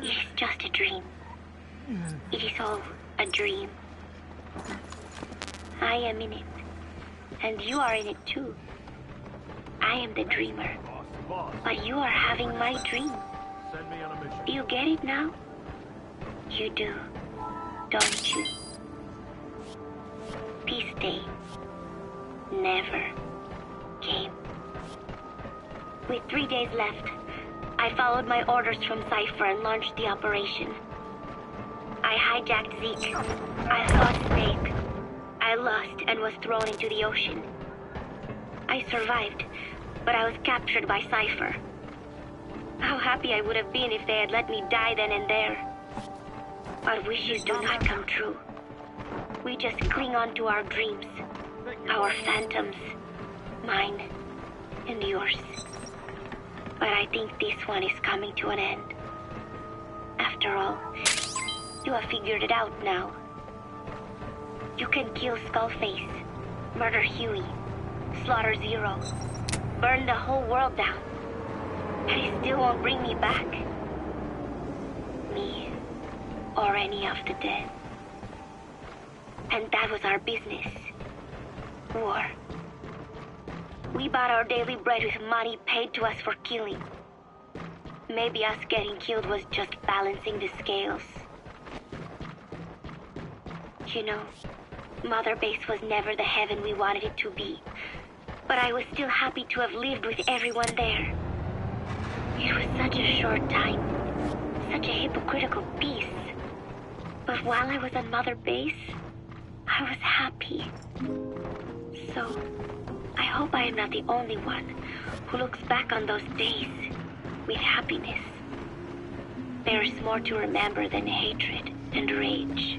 It is just a dream. It is all a dream. I am in it, and you are in it too. I am the dreamer, but you are having my dream. Do you get it now? You do, don't you? Peace Day never came. With 3 days left, I followed my orders from Cypher and launched the operation. I hijacked Zeke. I fought Snake. I lost and was thrown into the ocean. I survived, but I was captured by Cypher. How happy I would have been if they had let me die then and there. But wishes do not come true. We just cling on to our dreams, our phantoms, mine and yours. But I think this one is coming to an end. After all, you have figured it out now. You can kill Skullface, murder Huey, slaughter Zero, burn the whole world down, and it still won't bring me back. Me, or any of the dead. And that was our business. War. We bought our daily bread with money paid to us for killing. Maybe us getting killed was just balancing the scales. You know, Mother Base was never the heaven we wanted it to be. But I was still happy to have lived with everyone there. It was such a short time. Such a hypocritical peace. But while I was on Mother Base, I was happy. So, I hope I am not the only one who looks back on those days with happiness. There is more to remember than hatred and rage.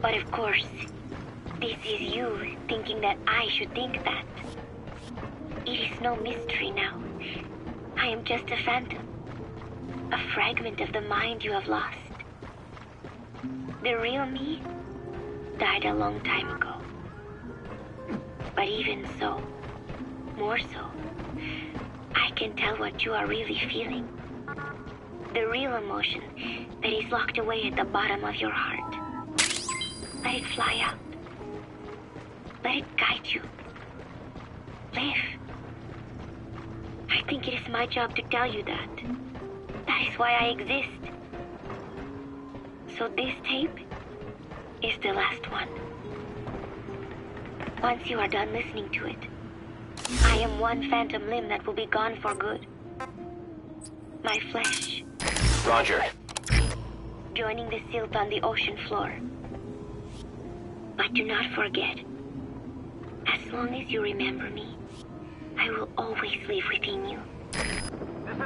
But of course, this is you thinking that I should think that. It is no mystery now. I am just a phantom. A fragment of the mind you have lost. The real me died a long time ago. But even so, more so, I can tell what you are really feeling. The real emotion that is locked away at the bottom of your heart. Let it fly out. Let it guide you. Live. I think it is my job to tell you that. That is why I exist. So this tape is the last one. Once you are done listening to it, I am one phantom limb that will be gone for good. My flesh. Roger. Joining the silt on the ocean floor. But do not forget, as long as you remember me, I will always live within you.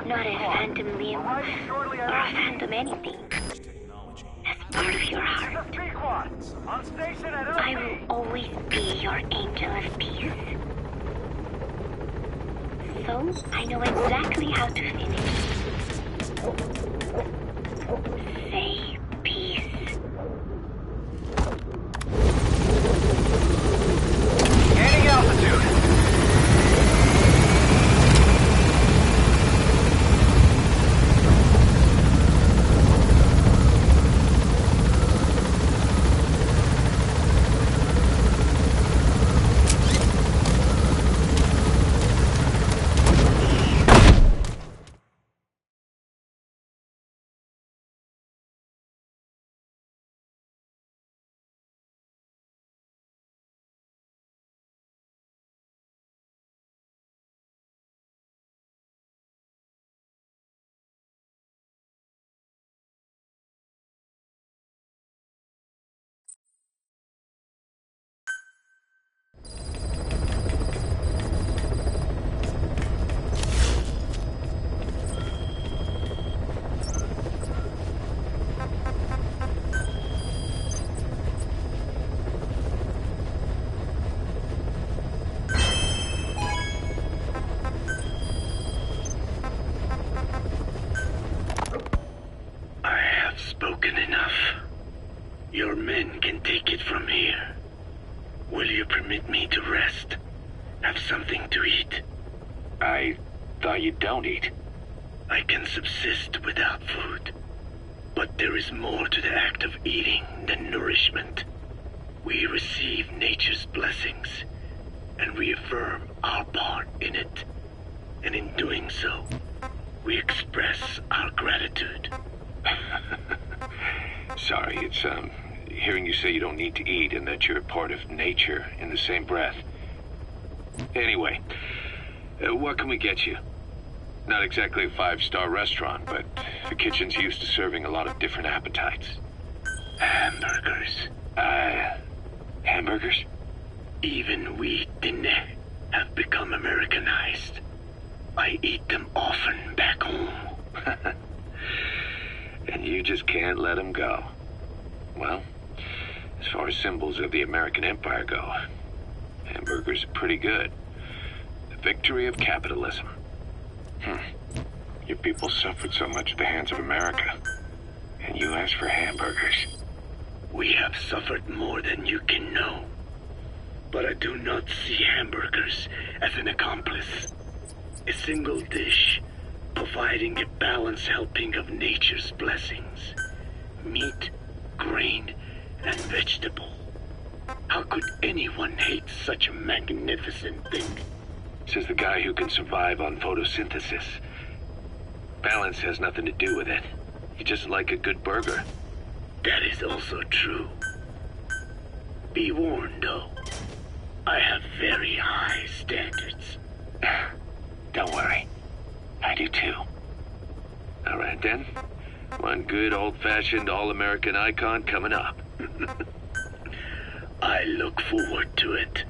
Not a phantom limb, or a phantom anything. As part of your heart. I will always be your angel of peace. So, I know exactly how to finish. Say peace. Gaining altitude. Spoken enough. Your men can take it from here. Will you permit me to rest? Have something to eat? I thought you don't eat. I can subsist without food. But there is more to the act of eating than nourishment. We receive nature's blessings, and we affirm our part in it. And in doing so, we express our gratitude. Sorry, it's, hearing you say you don't need to eat and that you're part of nature in the same breath. Anyway, what can we get you? Not exactly a 5-star restaurant, but the kitchen's used to serving a lot of different appetites. Hamburgers. Hamburgers? Even we Dinne have become Americanized. I eat them often back home. And you just can't let them go. Well, as far as symbols of the American Empire go, hamburgers are pretty good. The victory of capitalism. Your people suffered so much at the hands of America, and you asked for hamburgers. We have suffered more than you can know. But I do not see hamburgers as an accomplice. A single dish, providing a balanced helping of nature's blessings. Meat, grain, and vegetable. How could anyone hate such a magnificent thing? Says the guy who can survive on photosynthesis. Balance has nothing to do with it. You just like a good burger. That is also true. Be warned, though. I have very high standards. Don't worry. I do too. All right, then. One good old-fashioned all-American icon coming up. I look forward to it.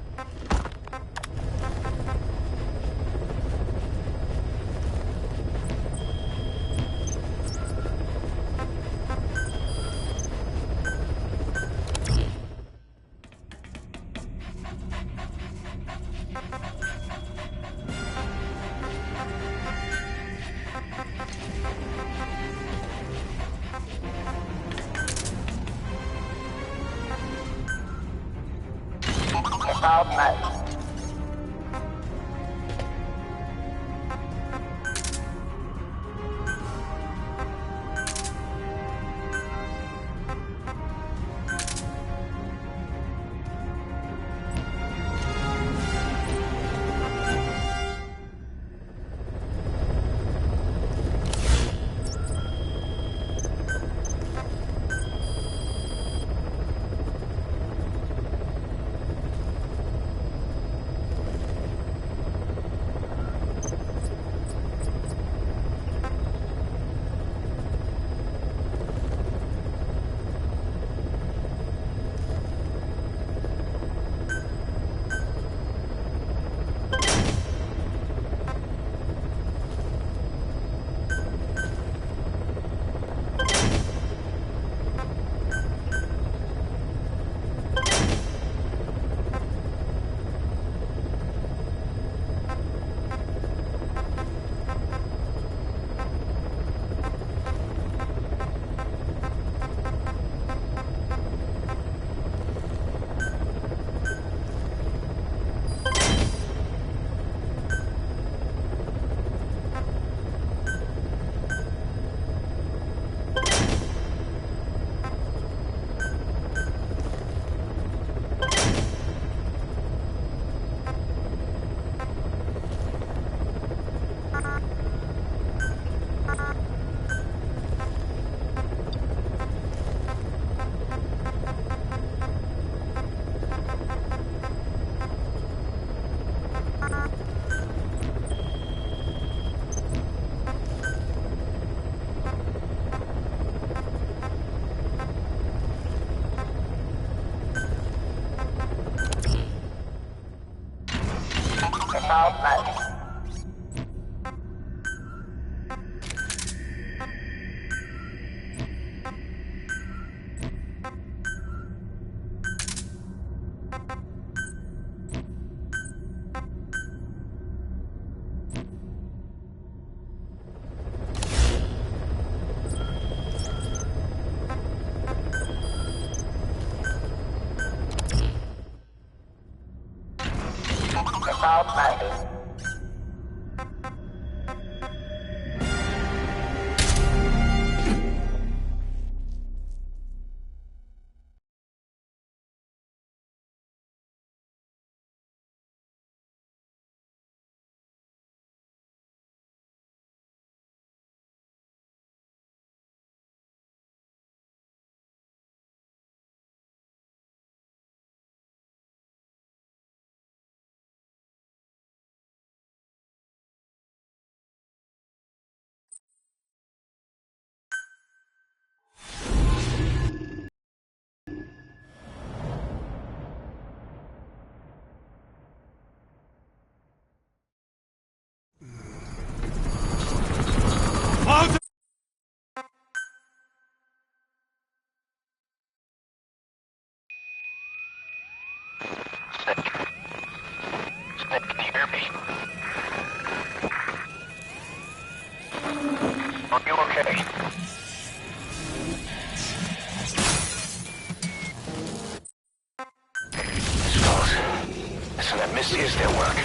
Is their work.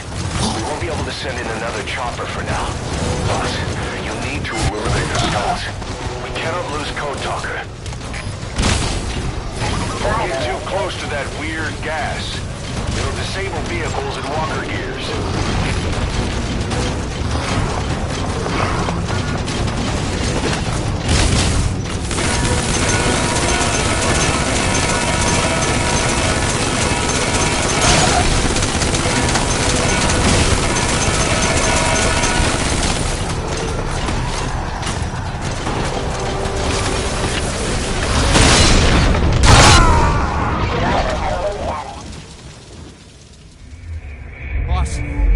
We won't be able to send in another chopper for now. Boss, you need to eliminate the skulls. We cannot lose Code Talker. Don't get too close to that weird gas. It'll disable vehicles and walker gears.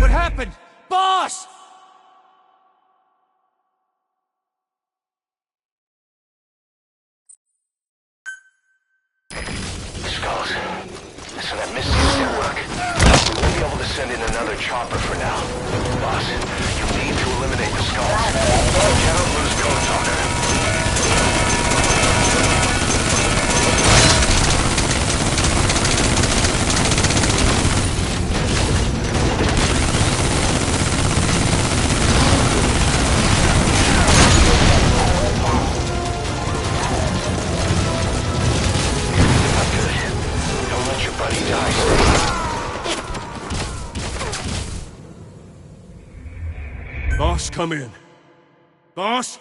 What happened? Boss! Skulls. So that Misty is their work. We won't be able to send in another chopper for now. Boss, you need to eliminate the skulls. You cannot lose Code Talker. Boss, come in. Boss?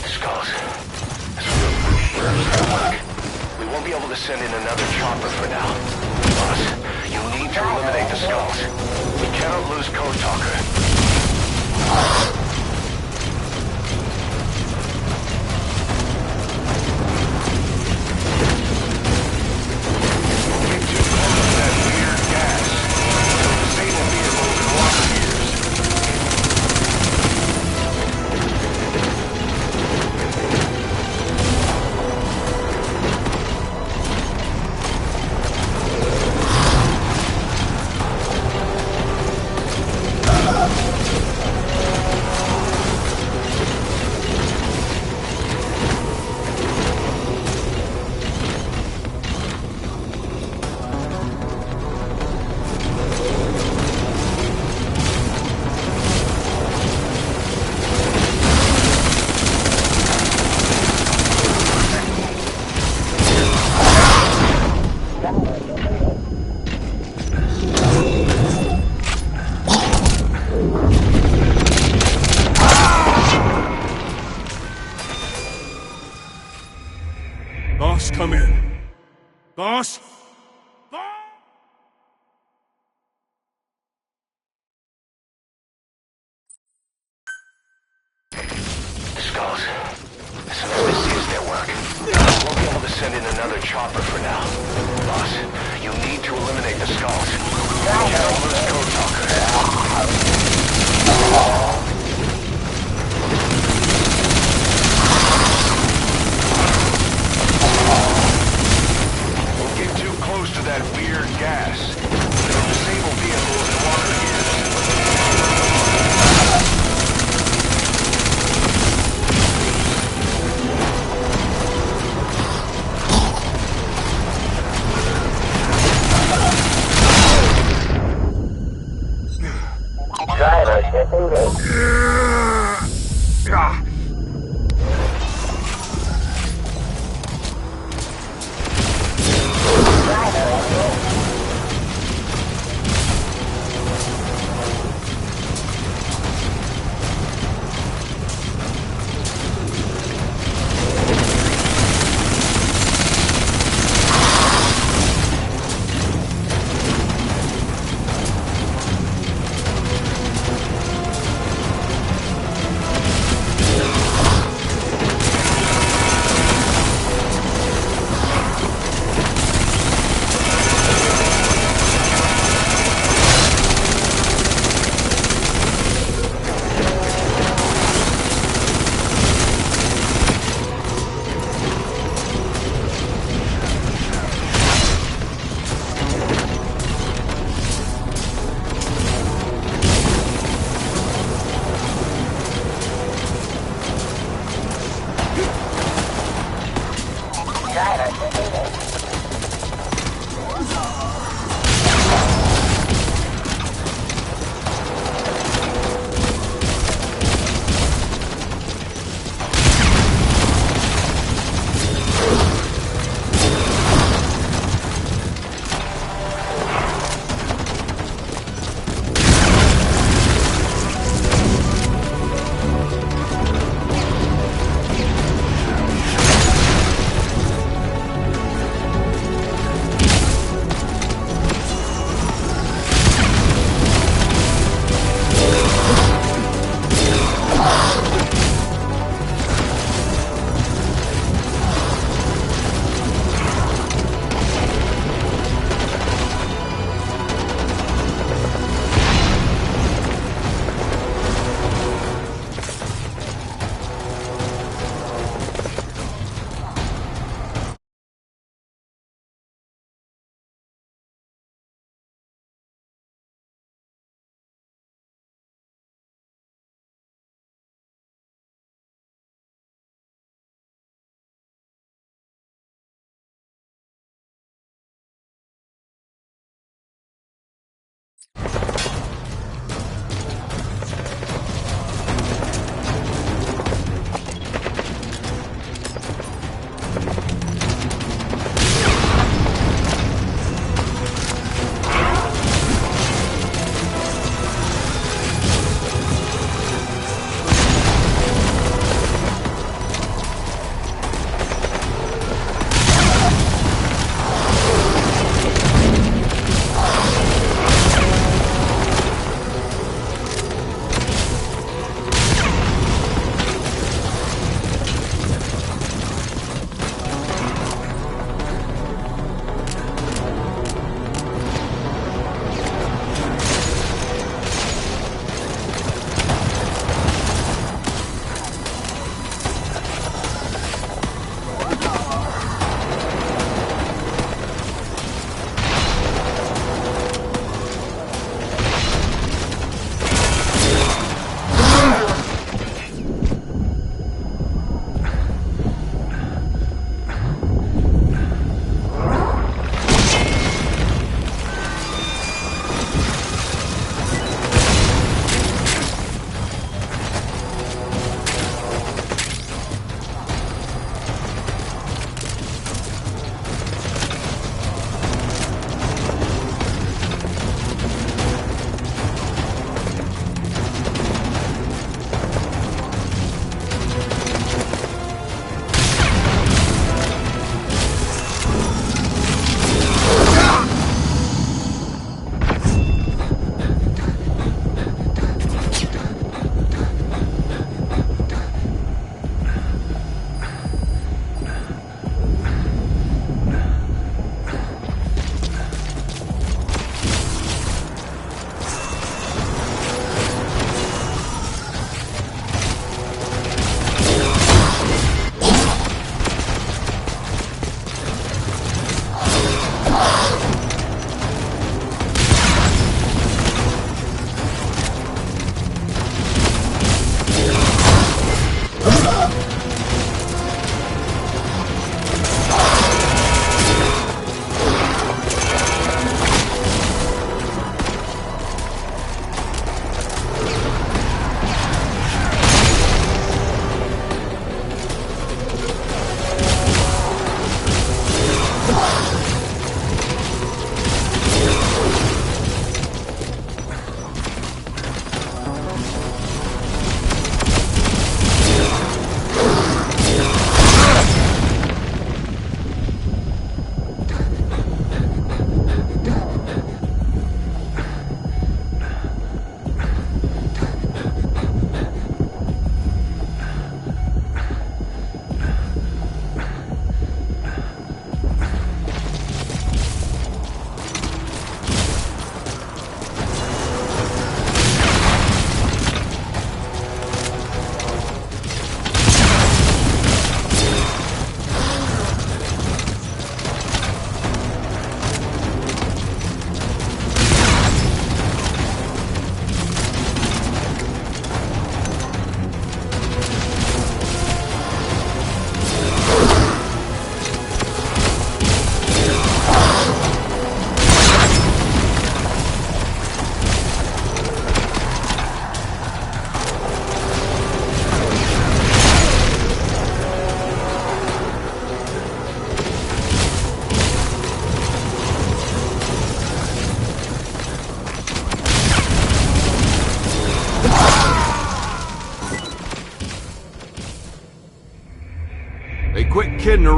Skulls. We won't be able to send in another chopper for now. Boss, you need to eliminate the skulls. We cannot lose Code Talker. Boss, come in. Boss? Skulls. This is their work. send in another chopper for now. Boss, you need to eliminate the skulls. We can't lose Code Talker. Don't get too close to that weird gas. It'll disable vehicles and water gears. Driver disengaged.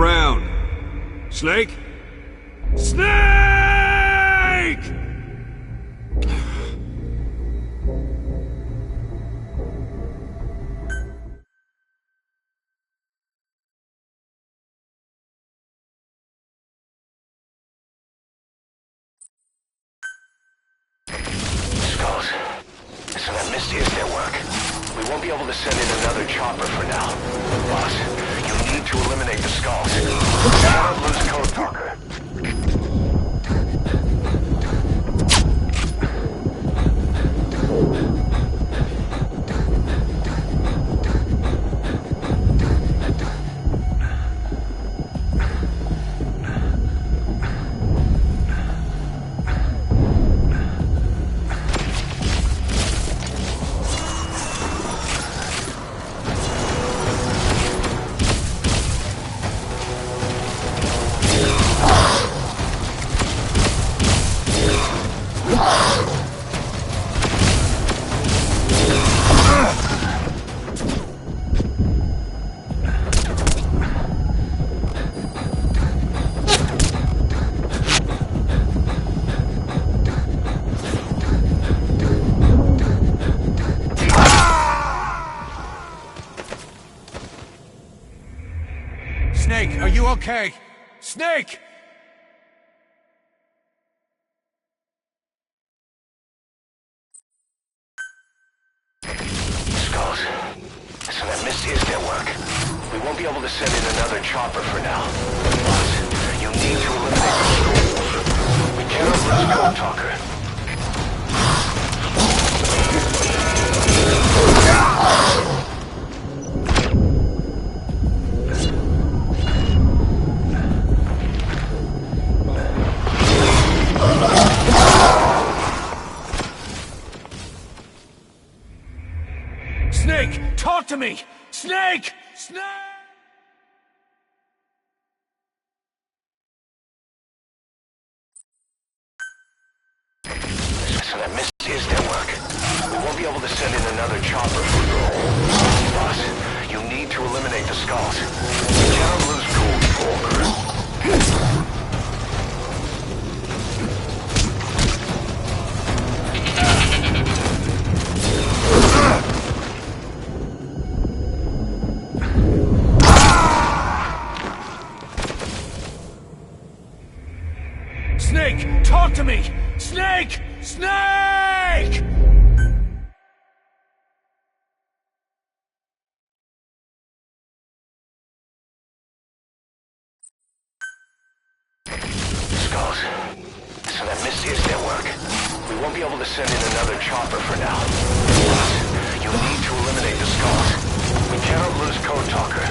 around. Snake? Snake! Skulls. So that mist is their work. We won't be able to send in another chopper for now. Boss, you need to eliminate the skulls. Cannot lose Code Talker. Snake, are you okay? Snake! Skulls. So that mist is their work. We won't be able to send in another chopper for now. Boss, you need to eliminate the skulls. We cannot lose Code Talker. Snake, talk to me! Snake! Snake! So that mist is their work. We won't be able to send in another chopper for Boss, you need to eliminate the skulls. We cannot lose Code Talker. Snake, talk to me! Snake! Snake! Skulls. So that mist is their work. We won't be able to send in another chopper for now. Boss, you need to eliminate the skulls. We cannot lose Code Talker.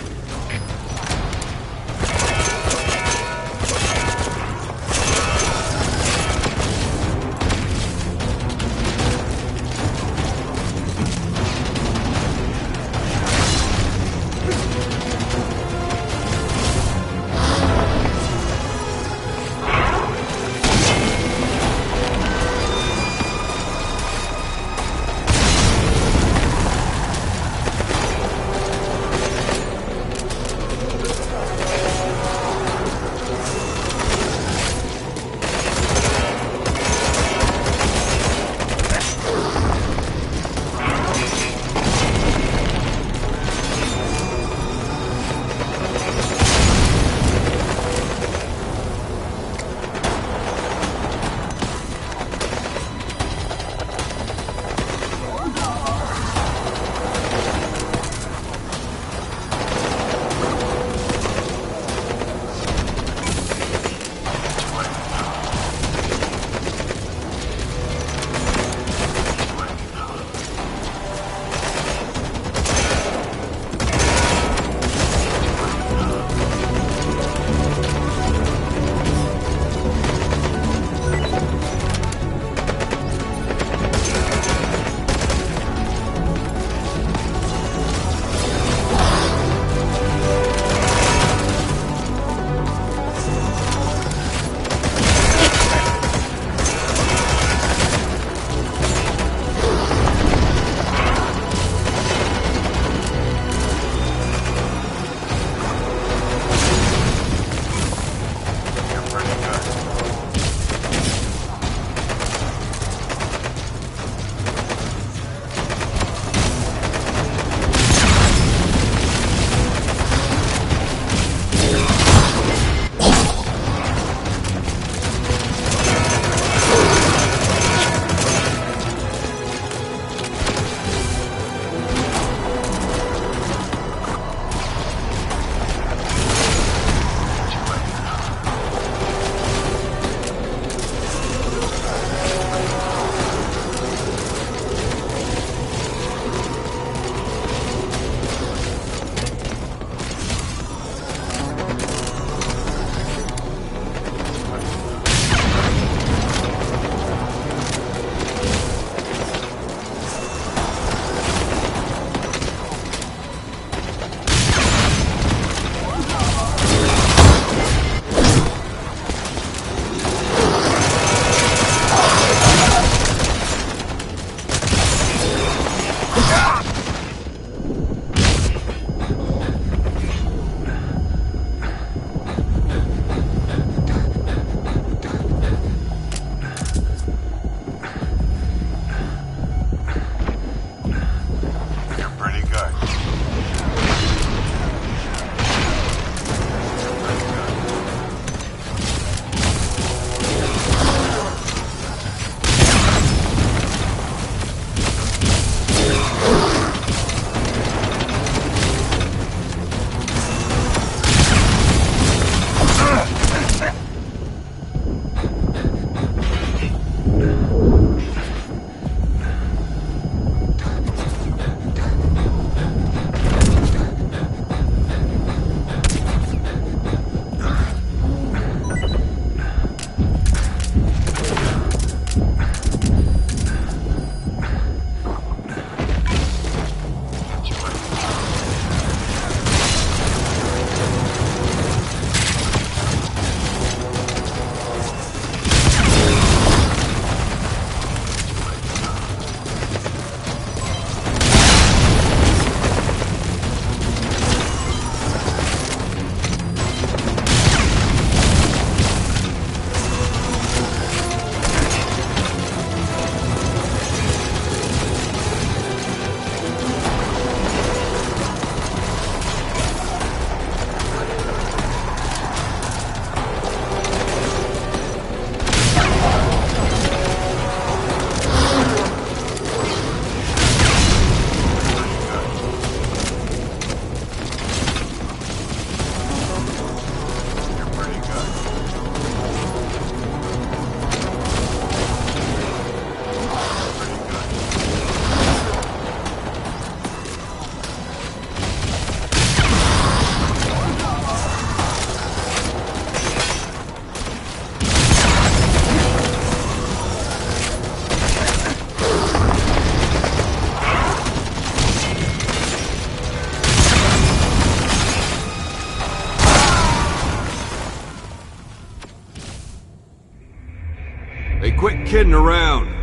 quit kidding around.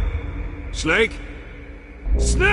Snake? Snake!